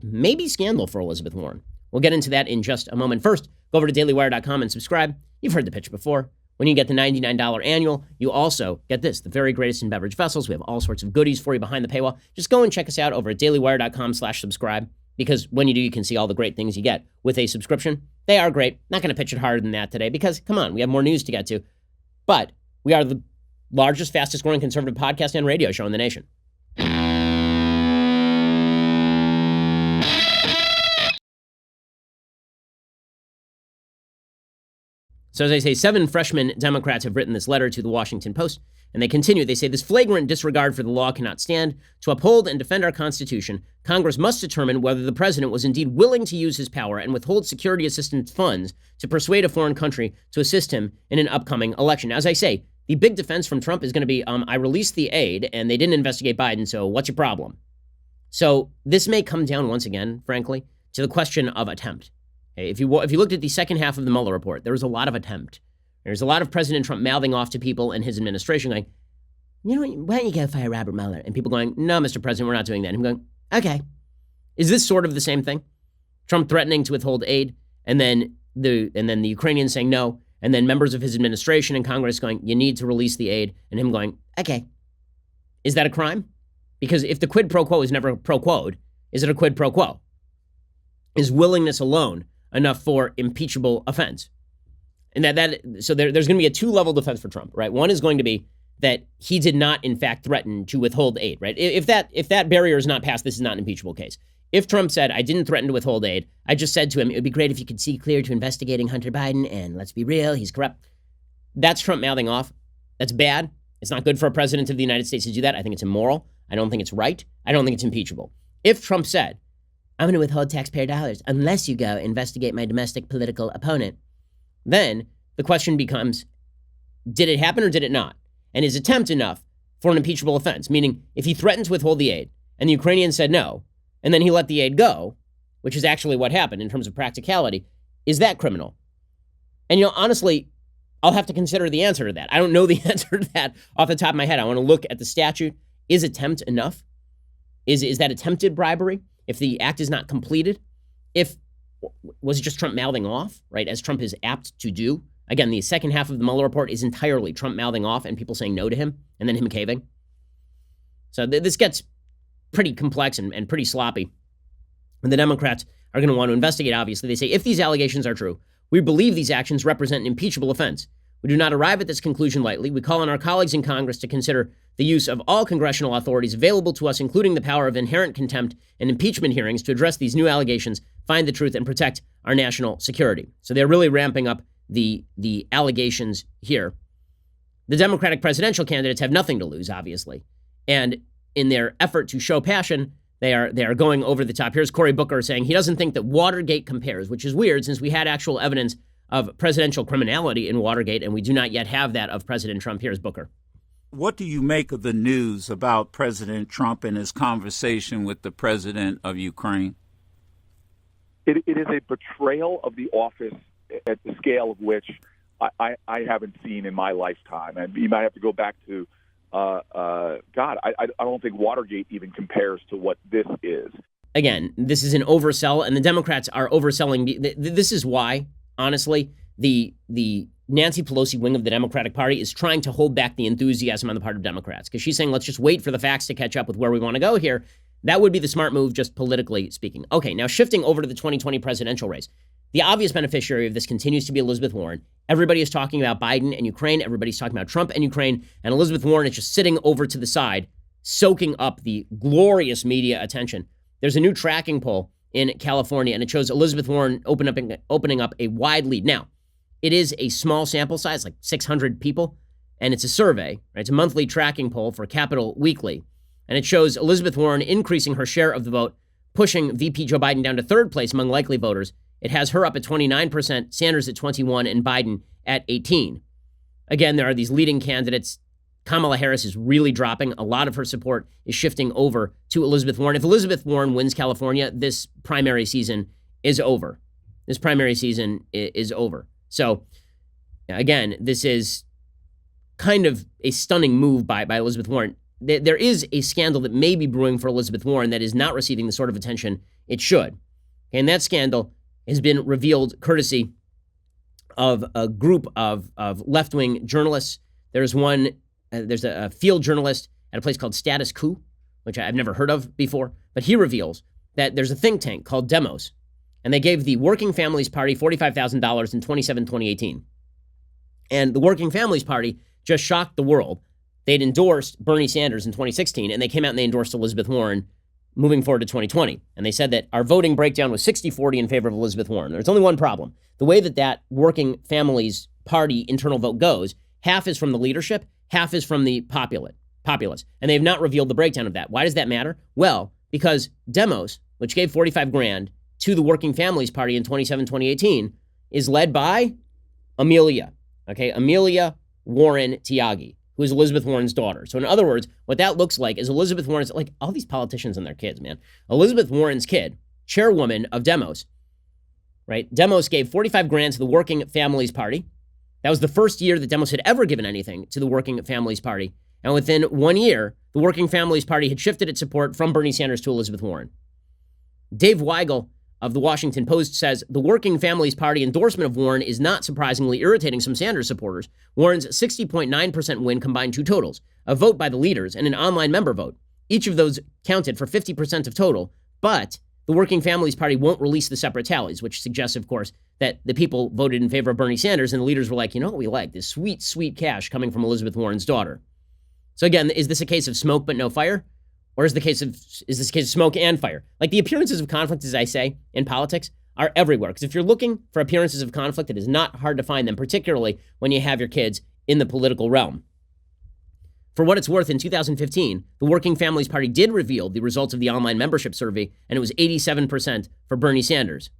maybe scandal for Elizabeth Warren. We'll get into that in just a moment. First, go over to dailywire.com and subscribe. You've heard the pitch before. When you get the $99 annual, you also get this, the very greatest in beverage vessels. We have all sorts of goodies for you behind the paywall. Just go and check us out over at dailywire.com/subscribe, because when you do, you can see all the great things you get with a subscription. They are great. Not going to pitch it harder than that today because, come on, we have more news to get to. But we are the largest, fastest growing conservative podcast and radio show in the nation. So as I say, 7 freshman Democrats have written this letter to the Washington Post, and they continue. They say, this flagrant disregard for the law cannot stand. To uphold and defend our Constitution, Congress must determine whether the president was indeed willing to use his power and withhold security assistance funds to persuade a foreign country to assist him in an upcoming election. As I say, the big defense from Trump is going to be, I released the aid and they didn't investigate Biden, so what's your problem? So this may come down once again, frankly, to the question of attempt. If you looked at the second half of the Mueller report, there was a lot of attempt. There's a lot of President Trump mouthing off to people in his administration going, why don't you go fire Robert Mueller? And people going, no, Mr. President, we're not doing that. And him going, okay. Is this sort of the same thing? Trump threatening to withhold aid, and then the Ukrainians saying no, and then members of his administration and Congress going, you need to release the aid, and him going, okay. Is that a crime? Because if the quid pro quo is never pro quoed, is it a quid pro quo? Is willingness alone enough for impeachable offense? And so there's going to be a 2-level defense for Trump, right? One is going to be that he did not, in fact, threaten to withhold aid, right? If that barrier is not passed, this is not an impeachable case. If Trump said, I didn't threaten to withhold aid, I just said to him, it would be great if you could see clear to investigating Hunter Biden, and let's be real, he's corrupt. That's Trump mouthing off. That's bad. It's not good for a president of the United States to do that. I think it's immoral. I don't think it's right. I don't think it's impeachable. If Trump said, I'm going to withhold taxpayer dollars unless you go investigate my domestic political opponent, then the question becomes, did it happen or did it not? And is attempt enough for an impeachable offense? Meaning, if he threatened to withhold the aid and the Ukrainians said no, and then he let the aid go, which is actually what happened in terms of practicality, is that criminal? And, honestly, I'll have to consider the answer to that. I don't know the answer to that off the top of my head. I want to look at the statute. Is attempt enough? Is that attempted bribery if the act is not completed? Was it just Trump mouthing off, right, as Trump is apt to do? Again, the second half of the Mueller report is entirely Trump mouthing off and people saying no to him and then him caving. So this gets pretty complex and pretty sloppy. And the Democrats are going to want to investigate, obviously. They say, if these allegations are true, we believe these actions represent an impeachable offense. We do not arrive at this conclusion lightly. We call on our colleagues in Congress to consider the use of all congressional authorities available to us, including the power of inherent contempt and impeachment hearings to address these new allegations, find the truth, and protect our national security. So they're really ramping up the allegations here. The Democratic presidential candidates have nothing to lose, obviously. And in their effort to show passion, they are going over the top. Here's Cory Booker saying he doesn't think that Watergate compares, which is weird since we had actual evidence of presidential criminality in Watergate, and we do not yet have that of President Trump. Here's Booker. What do you make of the news about President Trump and his conversation with the president of Ukraine? It is a betrayal of the office at the scale of which I haven't seen in my lifetime. And you might have to go back to, I don't think Watergate even compares to what this is. Again, this is an oversell, and the Democrats are overselling. This is why, honestly, the Nancy Pelosi wing of the Democratic Party is trying to hold back the enthusiasm on the part of Democrats, because she's saying, let's just wait for the facts to catch up with where we want to go here. That would be the smart move, just politically speaking. Okay, now shifting over to the 2020 presidential race. The obvious beneficiary of this continues to be Elizabeth Warren. Everybody is talking about Biden and Ukraine. Everybody's talking about Trump and Ukraine. And Elizabeth Warren is just sitting over to the side, soaking up the glorious media attention. There's a new tracking poll in California, and it shows Elizabeth Warren opening up a wide lead. Now, it is a small sample size, like 600 people, and it's a survey. Right? It's a monthly tracking poll for Capital Weekly. And it shows Elizabeth Warren increasing her share of the vote, pushing VP Joe Biden down to third place among likely voters. It has her up at 29%, Sanders at 21%, and Biden at 18%. Again, there are these leading candidates. Kamala Harris is really dropping. A lot of her support is shifting over to Elizabeth Warren. If Elizabeth Warren wins California, this primary season is over. This primary season is over. So, again, this is kind of a stunning move by Elizabeth Warren. There is a scandal that may be brewing for Elizabeth Warren that is not receiving the sort of attention it should. And that scandal has been revealed courtesy of a group of left-wing journalists. There's a field journalist at a place called Status Quo, which I've never heard of before, but he reveals that there's a think tank called Demos, and they gave the Working Families Party $45,000 in 2018. And the Working Families Party just shocked the world. They'd endorsed Bernie Sanders in 2016, and they came out and they endorsed Elizabeth Warren moving forward to 2020. And they said that our voting breakdown was 60-40 in favor of Elizabeth Warren. There's only one problem. The way that Working Families Party internal vote goes, half is from the leadership, half is from the populace. And they have not revealed the breakdown of that. Why does that matter? Well, because Demos, which gave $45,000 to the Working Families Party in 2018, is led by Amelia Warren Tiagi, who is Elizabeth Warren's daughter. So in other words, what that looks like is Elizabeth Warren's, like all these politicians and their kids, man. Elizabeth Warren's kid, chairwoman of Demos, right? Demos gave $45,000 to the Working Families Party. That was the first year that Demos had ever given anything to the Working Families Party. And within 1 year, the Working Families Party had shifted its support from Bernie Sanders to Elizabeth Warren. Dave Weigel of the Washington Post says the Working Families Party endorsement of Warren is not surprisingly irritating some Sanders supporters. Warren's 60.9% win combined two totals, a vote by the leaders and an online member vote. Each of those counted for 50% of total, but the Working Families Party won't release the separate tallies, which suggests, of course, that the people voted in favor of Bernie Sanders and the leaders were like, you know what we like? This sweet, sweet cash coming from Elizabeth Warren's daughter. So again, is this a case of smoke but no fire? Or is this a case of smoke and fire? Like the appearances of conflict, as I say, in politics are everywhere. Because if you're looking for appearances of conflict, it is not hard to find them, particularly when you have your kids in the political realm. For what it's worth, in 2015, the Working Families Party did reveal the results of the online membership survey, and it was 87% for Bernie Sanders.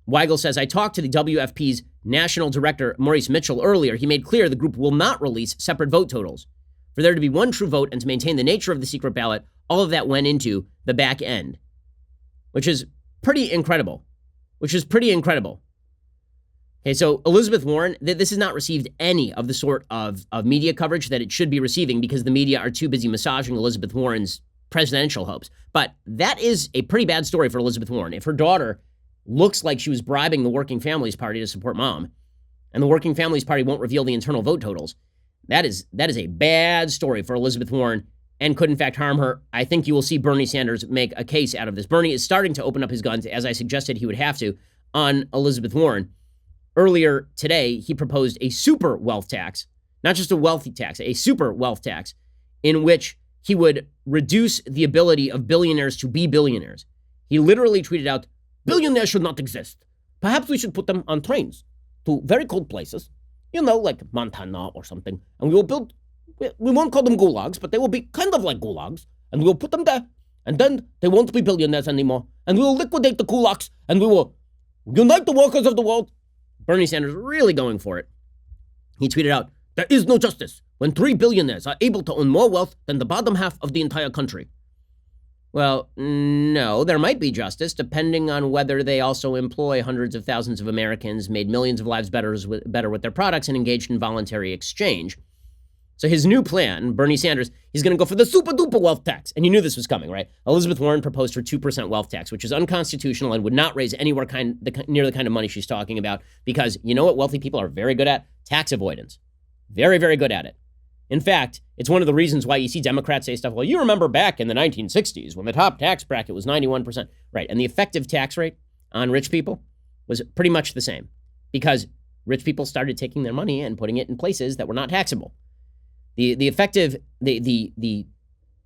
Weigel says, I talked to the WFP's national director, Maurice Mitchell, earlier. He made clear the group will not release separate vote totals. For there to be one true vote and to maintain the nature of the secret ballot, all of that went into the back end, which is pretty incredible. Okay, so Elizabeth Warren, this has not received any of the sort of media coverage that it should be receiving because the media are too busy massaging Elizabeth Warren's presidential hopes. But that is a pretty bad story for Elizabeth Warren. If her daughter looks like she was bribing the Working Families Party to support mom, and the Working Families Party won't reveal the internal vote totals, that is a bad story for Elizabeth Warren and could in fact harm her. I think you will see Bernie Sanders make a case out of this. Bernie is starting to open up his guns, as I suggested he would have to, on Elizabeth Warren. Earlier today, he proposed a super wealth tax, not just a wealthy tax, a super wealth tax, in which he would reduce the ability of billionaires to be billionaires. He literally tweeted out, billionaires should not exist. Perhaps we should put them on trains to very cold places, like Montana or something. And we will build, we won't call them gulags, but they will be kind of like gulags. And we will put them there. And then they won't be billionaires anymore. And we will liquidate the kulaks. And we will unite the workers of the world. Bernie Sanders really going for it. He tweeted out, there is no justice when 3 billionaires are able to own more wealth than the bottom half of the entire country. Well, no, there might be justice, depending on whether they also employ hundreds of thousands of Americans, made millions of lives better with their products, and engaged in voluntary exchange. So his new plan, Bernie Sanders, he's going to go for the super duper wealth tax. And you knew this was coming, right? Elizabeth Warren proposed her 2% wealth tax, which is unconstitutional and would not raise anywhere near the kind of money she's talking about, because you know what wealthy people are very good at? Tax avoidance. Very, very good at it. In fact, it's one of the reasons why you see Democrats say stuff, well, you remember back in the 1960s when the top tax bracket was 91%. Right, and the effective tax rate on rich people was pretty much the same, because rich people started taking their money and putting it in places that were not taxable. The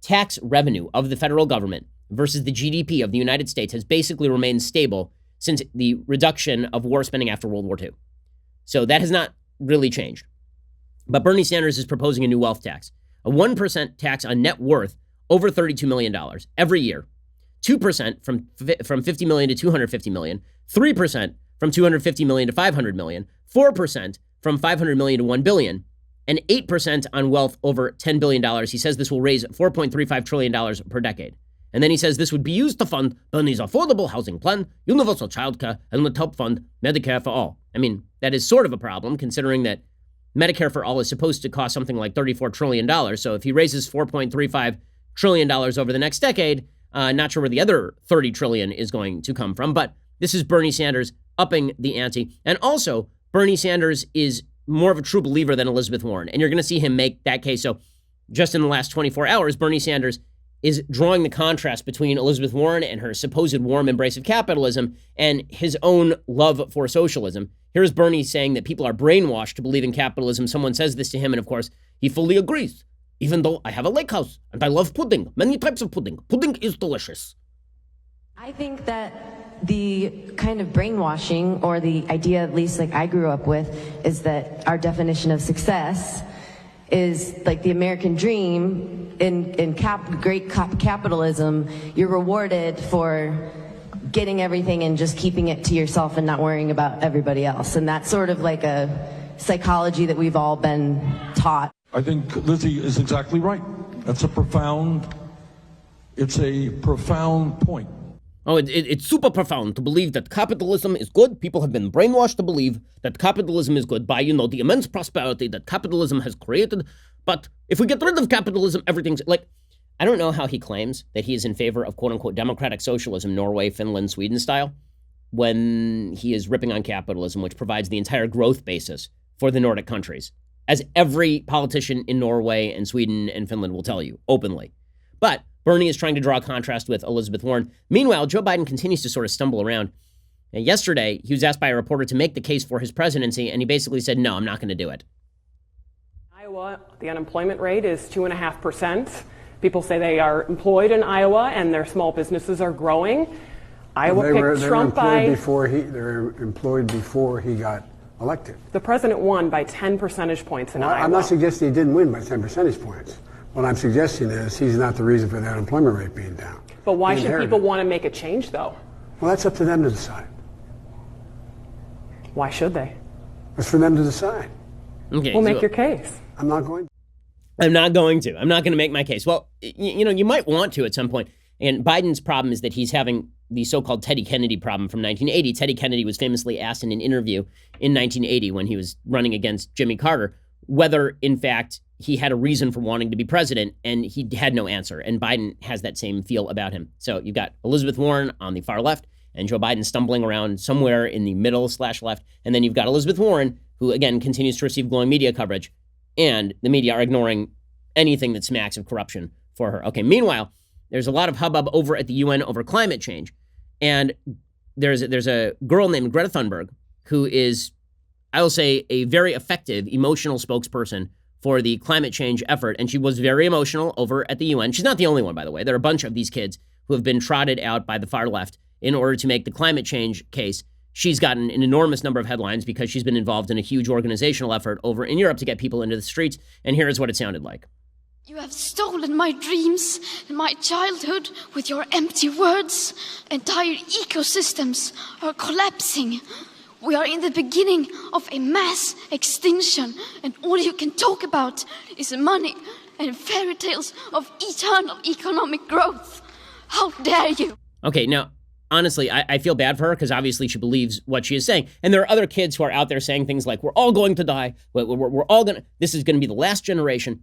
tax revenue of the federal government versus the GDP of the United States has basically remained stable since the reduction of war spending after World War II. So that has not really changed. But Bernie Sanders is proposing a new wealth tax, a 1% tax on net worth over $32 million every year, 2% from $50 million to $250 million, 3% from $250 million to $500 million, 4% from $500 million to $1 billion, and 8% on wealth over $10 billion. He says this will raise $4.35 trillion per decade. And then he says this would be used to fund Bernie's affordable housing plan, universal childcare, and would help fund Medicare for all. I mean, that is sort of a problem, considering that Medicare for all is supposed to cost something like $34 trillion. So if he raises $4.35 trillion over the next decade, not sure where the other $30 trillion is going to come from. But this is Bernie Sanders upping the ante. And also, Bernie Sanders is more of a true believer than Elizabeth Warren. And you're going to see him make that case. So just in the last 24 hours, Bernie Sanders is drawing the contrast between Elizabeth Warren and her supposed warm embrace of capitalism and his own love for socialism. Here's Bernie saying that people are brainwashed to believe in capitalism. Someone says this to him, and of course, he fully agrees. Even though I have a lake house and I love pudding, many types of pudding. Pudding is delicious. I think that the kind of brainwashing, or the idea, at least like I grew up with, is that our definition of success is like the American dream. In great capitalism, you're rewarded for getting everything and just keeping it to yourself and not worrying about everybody else. And that's sort of like a psychology that we've all been taught. I think Lizzie is exactly right. It's a profound point. Oh, it's super profound to believe that capitalism is good. People have been brainwashed to believe that capitalism is good by, the immense prosperity that capitalism has created. But if we get rid of capitalism, everything's like, I don't know how he claims that he is in favor of quote unquote democratic socialism, Norway, Finland, Sweden style, when he is ripping on capitalism, which provides the entire growth basis for the Nordic countries, as every politician in Norway and Sweden and Finland will tell you openly. But Bernie is trying to draw a contrast with Elizabeth Warren. Meanwhile, Joe Biden continues to sort of stumble around. And yesterday, he was asked by a reporter to make the case for his presidency, and he basically said, no, I'm not going to do it. I Iowa, the unemployment rate is 2.5%. People say they are employed in Iowa and their small businesses are growing. Iowa picked Trump by... They're employed before he got elected. The president won by 10 percentage points in Iowa. I'm not suggesting he didn't win by 10 percentage points. What I'm suggesting is he's not the reason for the unemployment rate being down. But why should people want to make a change, though? Well, that's up to them to decide. Why should they? It's for them to decide. Okay, well, make your case. I'm not going to. I'm not going to make my case. Well, you might want to at some point. And Biden's problem is that he's having the so-called Teddy Kennedy problem from 1980. Teddy Kennedy was famously asked in an interview in 1980 when he was running against Jimmy Carter whether, in fact, he had a reason for wanting to be president, and he had no answer. And Biden has that same feel about him. So you've got Elizabeth Warren on the far left and Joe Biden stumbling around somewhere in the middle/left. And then you've got Elizabeth Warren, who, again, continues to receive glowing media coverage. And the media are ignoring anything that smacks of corruption for her. Okay, meanwhile, there's a lot of hubbub over at the UN over climate change. And there's a girl named Greta Thunberg who is, I will say, a very effective emotional spokesperson for the climate change effort. And she was very emotional over at the UN. She's not the only one, by the way. There are a bunch of these kids who have been trotted out by the far left in order to make the climate change case. She's gotten an enormous number of headlines because she's been involved in a huge organizational effort over in Europe to get people into the streets. And here is what it sounded like. You have stolen my dreams and my childhood with your empty words. Entire ecosystems are collapsing. We are in the beginning of a mass extinction, and all you can talk about is money and fairy tales of eternal economic growth. How dare you? Okay, now, honestly, I feel bad for her because obviously she believes what she is saying. And there are other kids who are out there saying things like, we're all going to die. We're all going to, this is going to be the last generation.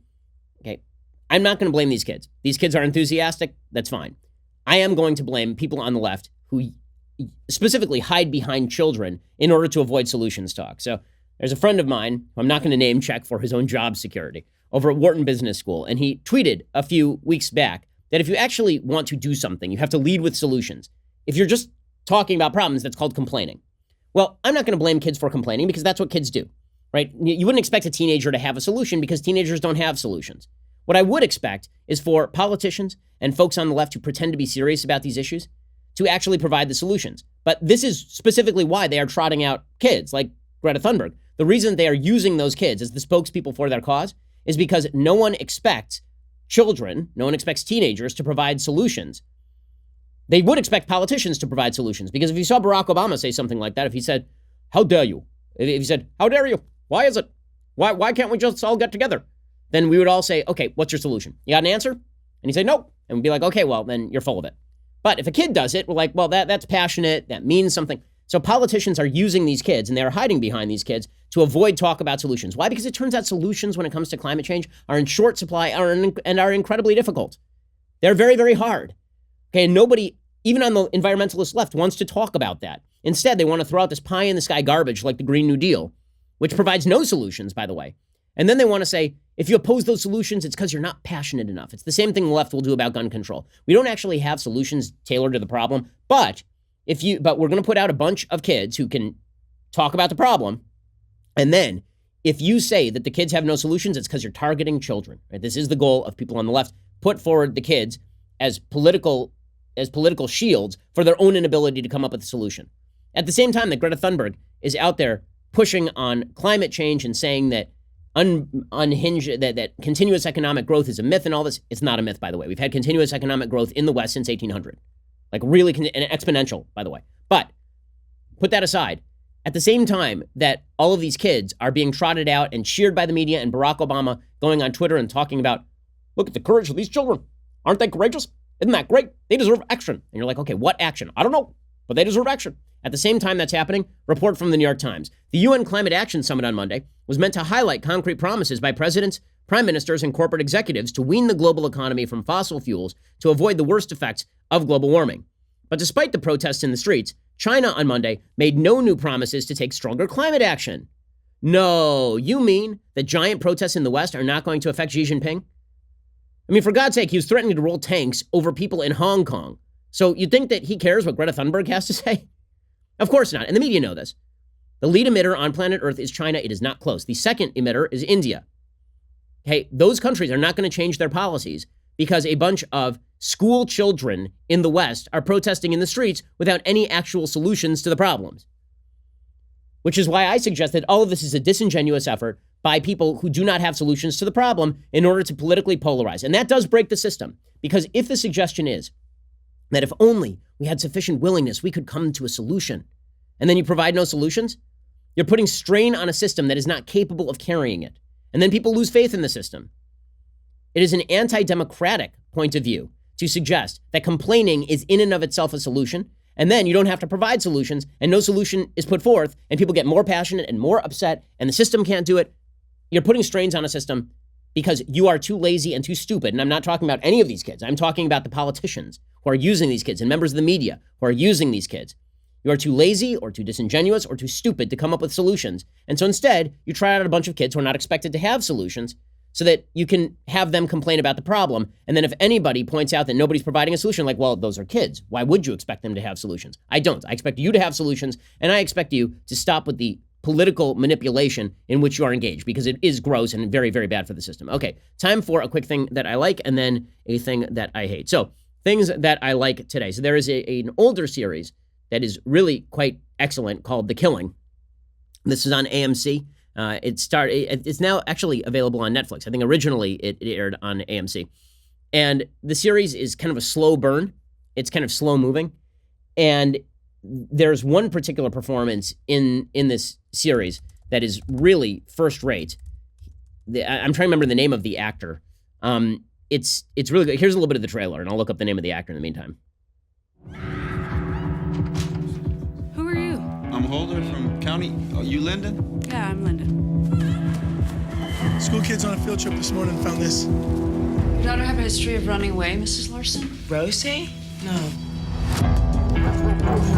Okay, I'm not going to blame these kids. These kids are enthusiastic. That's fine. I am going to blame people on the left who specifically hide behind children in order to avoid solutions talk. So there's a friend of mine who I'm not going to name check for his own job security over at Wharton Business School. And he tweeted a few weeks back that if you actually want to do something, you have to lead with solutions. If you're just talking about problems, that's called complaining. Well, I'm not going to blame kids for complaining because that's what kids do, right? You wouldn't expect a teenager to have a solution because teenagers don't have solutions. What I would expect is for politicians and folks on the left who pretend to be serious about these issues to actually provide the solutions. But this is specifically why they are trotting out kids like Greta Thunberg. The reason they are using those kids as the spokespeople for their cause is because no one expects children, no one expects teenagers to provide solutions. They would expect politicians to provide solutions because if you saw Barack Obama say something like that, if he said, how dare you? If he said, how dare you? Why is it? Why can't we just all get together? Then we would all say, okay, what's your solution? You got an answer? And he'd say, nope. And we'd be like, okay, well, then you're full of it. But if a kid does it, we're like, well, that's passionate. That means something. So politicians are using these kids and they're hiding behind these kids to avoid talk about solutions. Why? Because it turns out solutions when it comes to climate change are in short supply and are incredibly difficult. They're very, very hard. Okay, and nobody, even on the environmentalist left, wants to talk about that. Instead, they want to throw out this pie-in-the-sky garbage like the Green New Deal, which provides no solutions, by the way. And then they want to say, if you oppose those solutions, it's because you're not passionate enough. It's the same thing the left will do about gun control. We don't actually have solutions tailored to the problem, but we're going to put out a bunch of kids who can talk about the problem. And then if you say that the kids have no solutions, it's because you're targeting children. Right? This is the goal of people on the left. Put forward the kids as political shields for their own inability to come up with a solution. At the same time that Greta Thunberg is out there pushing on climate change and saying that that continuous economic growth is a myth and all this. It's not a myth, by the way. We've had continuous economic growth in the West since 1800. Like really and exponential, by the way. But put that aside. At the same time that all of these kids are being trotted out and cheered by the media and Barack Obama going on Twitter and talking about, look at the courage of these children. Aren't they courageous? Isn't that great? They deserve action. And you're like, okay, what action? I don't know, but they deserve action. At the same time that's happening, report from the New York Times. The UN Climate Action Summit on Monday was meant to highlight concrete promises by presidents, prime ministers, and corporate executives to wean the global economy from fossil fuels to avoid the worst effects of global warming. But despite the protests in the streets, China on Monday made no new promises to take stronger climate action. No, you mean that giant protests in the West are not going to affect Xi Jinping? I mean, for God's sake, he was threatening to roll tanks over people in Hong Kong. So you'd think that he cares what Greta Thunberg has to say? Of course not, and the media know this. The lead emitter on planet Earth is China. It is not close. The second emitter is India. Okay, those countries are not going to change their policies because a bunch of school children in the West are protesting in the streets without any actual solutions to the problems. Which is why I suggest that all of this is a disingenuous effort by people who do not have solutions to the problem in order to politically polarize. And that does break the system, because if the suggestion is that if only we had sufficient willingness, we could come to a solution, and then you provide no solutions, you're putting strain on a system that is not capable of carrying it. And then people lose faith in the system. It is an anti-democratic point of view to suggest that complaining is in and of itself a solution, and then you don't have to provide solutions, and no solution is put forth, and people get more passionate and more upset, and the system can't do it. You're putting strains on a system because you are too lazy and too stupid. And I'm not talking about any of these kids. I'm talking about the politicians who are using these kids and members of the media who are using these kids. You are too lazy or too disingenuous or too stupid to come up with solutions. And so instead, you try out a bunch of kids who are not expected to have solutions so that you can have them complain about the problem. And then if anybody points out that nobody's providing a solution, like, well, those are kids. Why would you expect them to have solutions? I don't. I expect you to have solutions, and I expect you to stop with the political manipulation in which you are engaged, because it is gross and very, very bad for the system. Okay, time for a quick thing that I like and then a thing that I hate. So things that I like today. So there is an older series that is really quite excellent called The Killing. This is on AMC. It's now actually available on Netflix. I think originally it aired on AMC. And the series is kind of a slow burn. It's kind of slow moving. And there's one particular performance in this series that is really first rate. I'm trying to remember the name of the actor. It's really good. Here's a little bit of the trailer, and I'll look up the name of the actor in the meantime. Who are you? I'm Holder from County. Oh, you Lyndon? Yeah, I'm Lyndon. School kids on a field trip this morning found this. Your daughter have a history of running away, Mrs. Larson? Rose? No.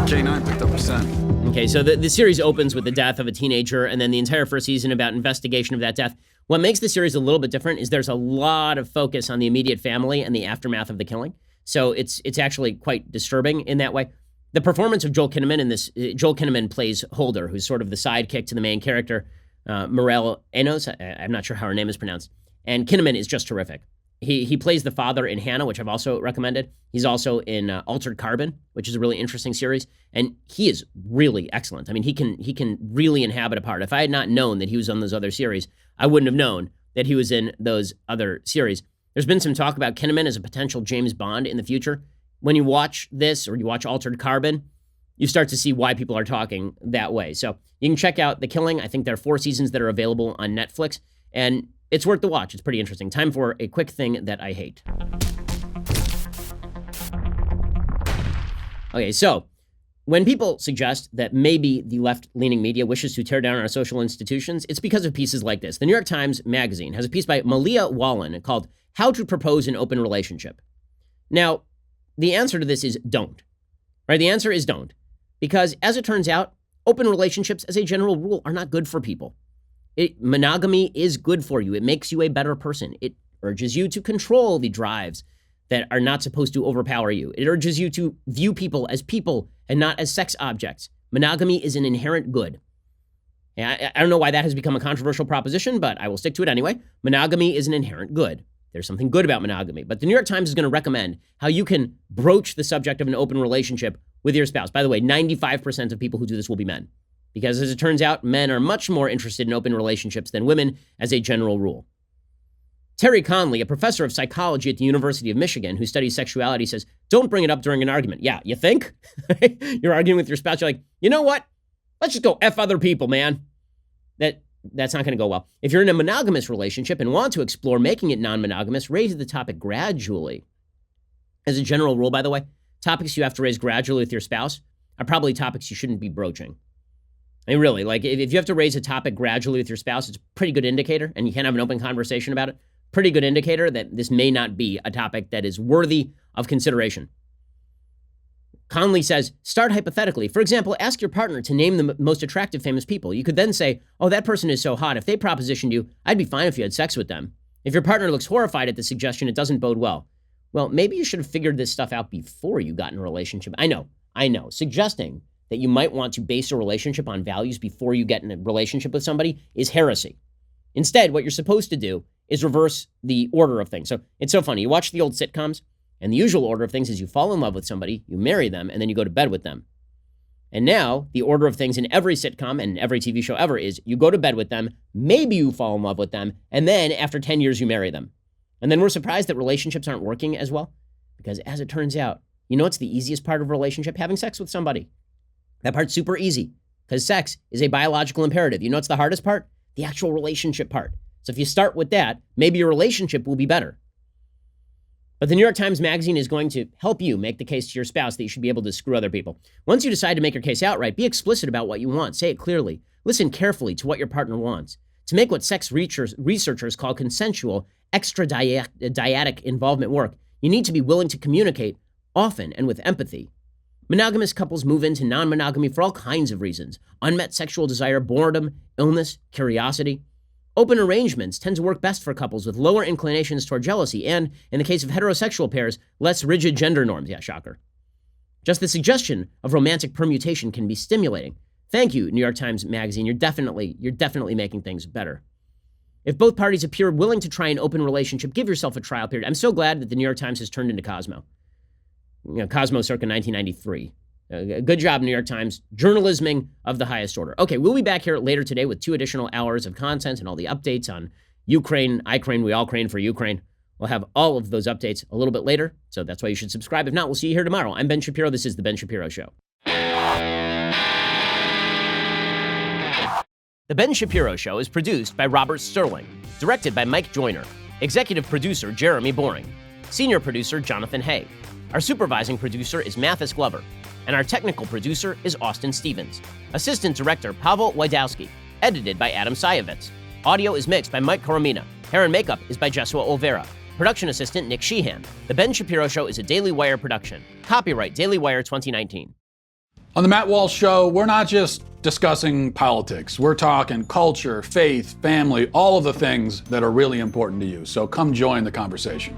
K9 picked up her scent. Okay, so the series opens with the death of a teenager, and then the entire first season about investigation of that death. What makes the series a little bit different is there's a lot of focus on the immediate family and the aftermath of the killing. So it's actually quite disturbing in that way. The performance of Joel Kinnaman in this, Joel Kinnaman plays Holder, who's sort of the sidekick to the main character, Morel Enos. I'm not sure how her name is pronounced. And Kinnaman is just terrific. He plays the father in Hannah, which I've also recommended. He's also in Altered Carbon, which is a really interesting series, and he is really excellent. I mean, he can really inhabit a part. If I had not known that he was on those other series, I wouldn't have known that he was in those other series. There's been some talk about Kinnaman as a potential James Bond in the future. When you watch this or you watch Altered Carbon, you start to see why people are talking that way. So you can check out The Killing. I think there are 4 seasons that are available on Netflix, and it's worth the watch. It's pretty interesting. Time for a quick thing that I hate. Okay, so when people suggest that maybe the left-leaning media wishes to tear down our social institutions, it's because of pieces like this. The New York Times Magazine has a piece by Malia Wallen called How to Propose an Open Relationship. Now, the answer to this is don't. Right? The answer is don't. Because as it turns out, open relationships as a general rule are not good for people. Monogamy is good for you. It makes you a better person. It urges you to control the drives that are not supposed to overpower you. It urges you to view people and not as sex objects. Monogamy is an inherent good. I don't know why that has become a controversial proposition, but I will stick to it anyway. Monogamy is an inherent good. There's something good about monogamy. But the New York Times is going to recommend how you can broach the subject of an open relationship with your spouse. By the way, 95% of people who do this will be men. Because as it turns out, men are much more interested in open relationships than women as a general rule. Terry Conley, a professor of psychology at the University of Michigan who studies sexuality, says, don't bring it up during an argument. Yeah, you think? You're arguing with your spouse. You're like, you know what? Let's just go F other people, man. That's not going to go well. If you're in a monogamous relationship and want to explore making it non-monogamous, raise the topic gradually. As a general rule, by the way, topics you have to raise gradually with your spouse are probably topics you shouldn't be broaching. I mean, really, like if you have to raise a topic gradually with your spouse, it's a pretty good indicator, and you can't have an open conversation about it, pretty good indicator that this may not be a topic that is worthy of consideration. Conley says, start hypothetically. For example, ask your partner to name the most attractive famous people. You could then say, oh, that person is so hot. If they propositioned you, I'd be fine if you had sex with them. If your partner looks horrified at the suggestion, it doesn't bode well. Well, maybe you should have figured this stuff out before you got in a relationship. I know. Suggesting that you might want to base a relationship on values before you get in a relationship with somebody is heresy. Instead, what you're supposed to do is reverse the order of things. So it's so funny. You watch the old sitcoms, and the usual order of things is you fall in love with somebody, you marry them, and then you go to bed with them. And now the order of things in every sitcom and every TV show ever is you go to bed with them, maybe you fall in love with them, and then after 10 years you marry them. And then we're surprised that relationships aren't working as well. Because as it turns out, you know what's the easiest part of a relationship? Having sex with somebody. That part's super easy because sex is a biological imperative. You know what's the hardest part? The actual relationship part. So if you start with that, maybe your relationship will be better. But the New York Times Magazine is going to help you make the case to your spouse that you should be able to screw other people. Once you decide to make your case outright, be explicit about what you want. Say it clearly. Listen carefully to what your partner wants. To make what sex researchers call consensual, extra-dyadic involvement work, you need to be willing to communicate often and with empathy. Monogamous couples move into non-monogamy for all kinds of reasons. Unmet sexual desire, boredom, illness, curiosity. Open arrangements tend to work best for couples with lower inclinations toward jealousy and, in the case of heterosexual pairs, less rigid gender norms. Yeah, shocker. Just the suggestion of romantic permutation can be stimulating. Thank you, New York Times Magazine. You're definitely making things better. If both parties appear willing to try an open relationship, give yourself a trial period. I'm so glad that the New York Times has turned into Cosmo. Cosmo circa 1993. Good job, New York Times. Journalisming of the highest order. Okay, we'll be back here later today with 2 additional hours of content and all the updates on Ukraine, I crane, we all crane for Ukraine. We'll have all of those updates a little bit later, so that's why you should subscribe. If not, we'll see you here tomorrow. I'm Ben Shapiro. This is The Ben Shapiro Show. The Ben Shapiro Show is produced by Robert Sterling, directed by Mike Joyner, executive producer Jeremy Boring, senior producer Jonathan Hay. Our supervising producer is Mathis Glover, and our technical producer is Austin Stevens. Assistant director Pavel Wydowski, edited by Adam Sayevitz. Audio is mixed by Mike Coromina. Hair and makeup is by Jesua Olvera. Production assistant Nick Sheehan. The Ben Shapiro Show is a Daily Wire production. Copyright Daily Wire 2019. On the Matt Walsh Show, we're not just discussing politics. We're talking culture, faith, family, all of the things that are really important to you. So come join the conversation.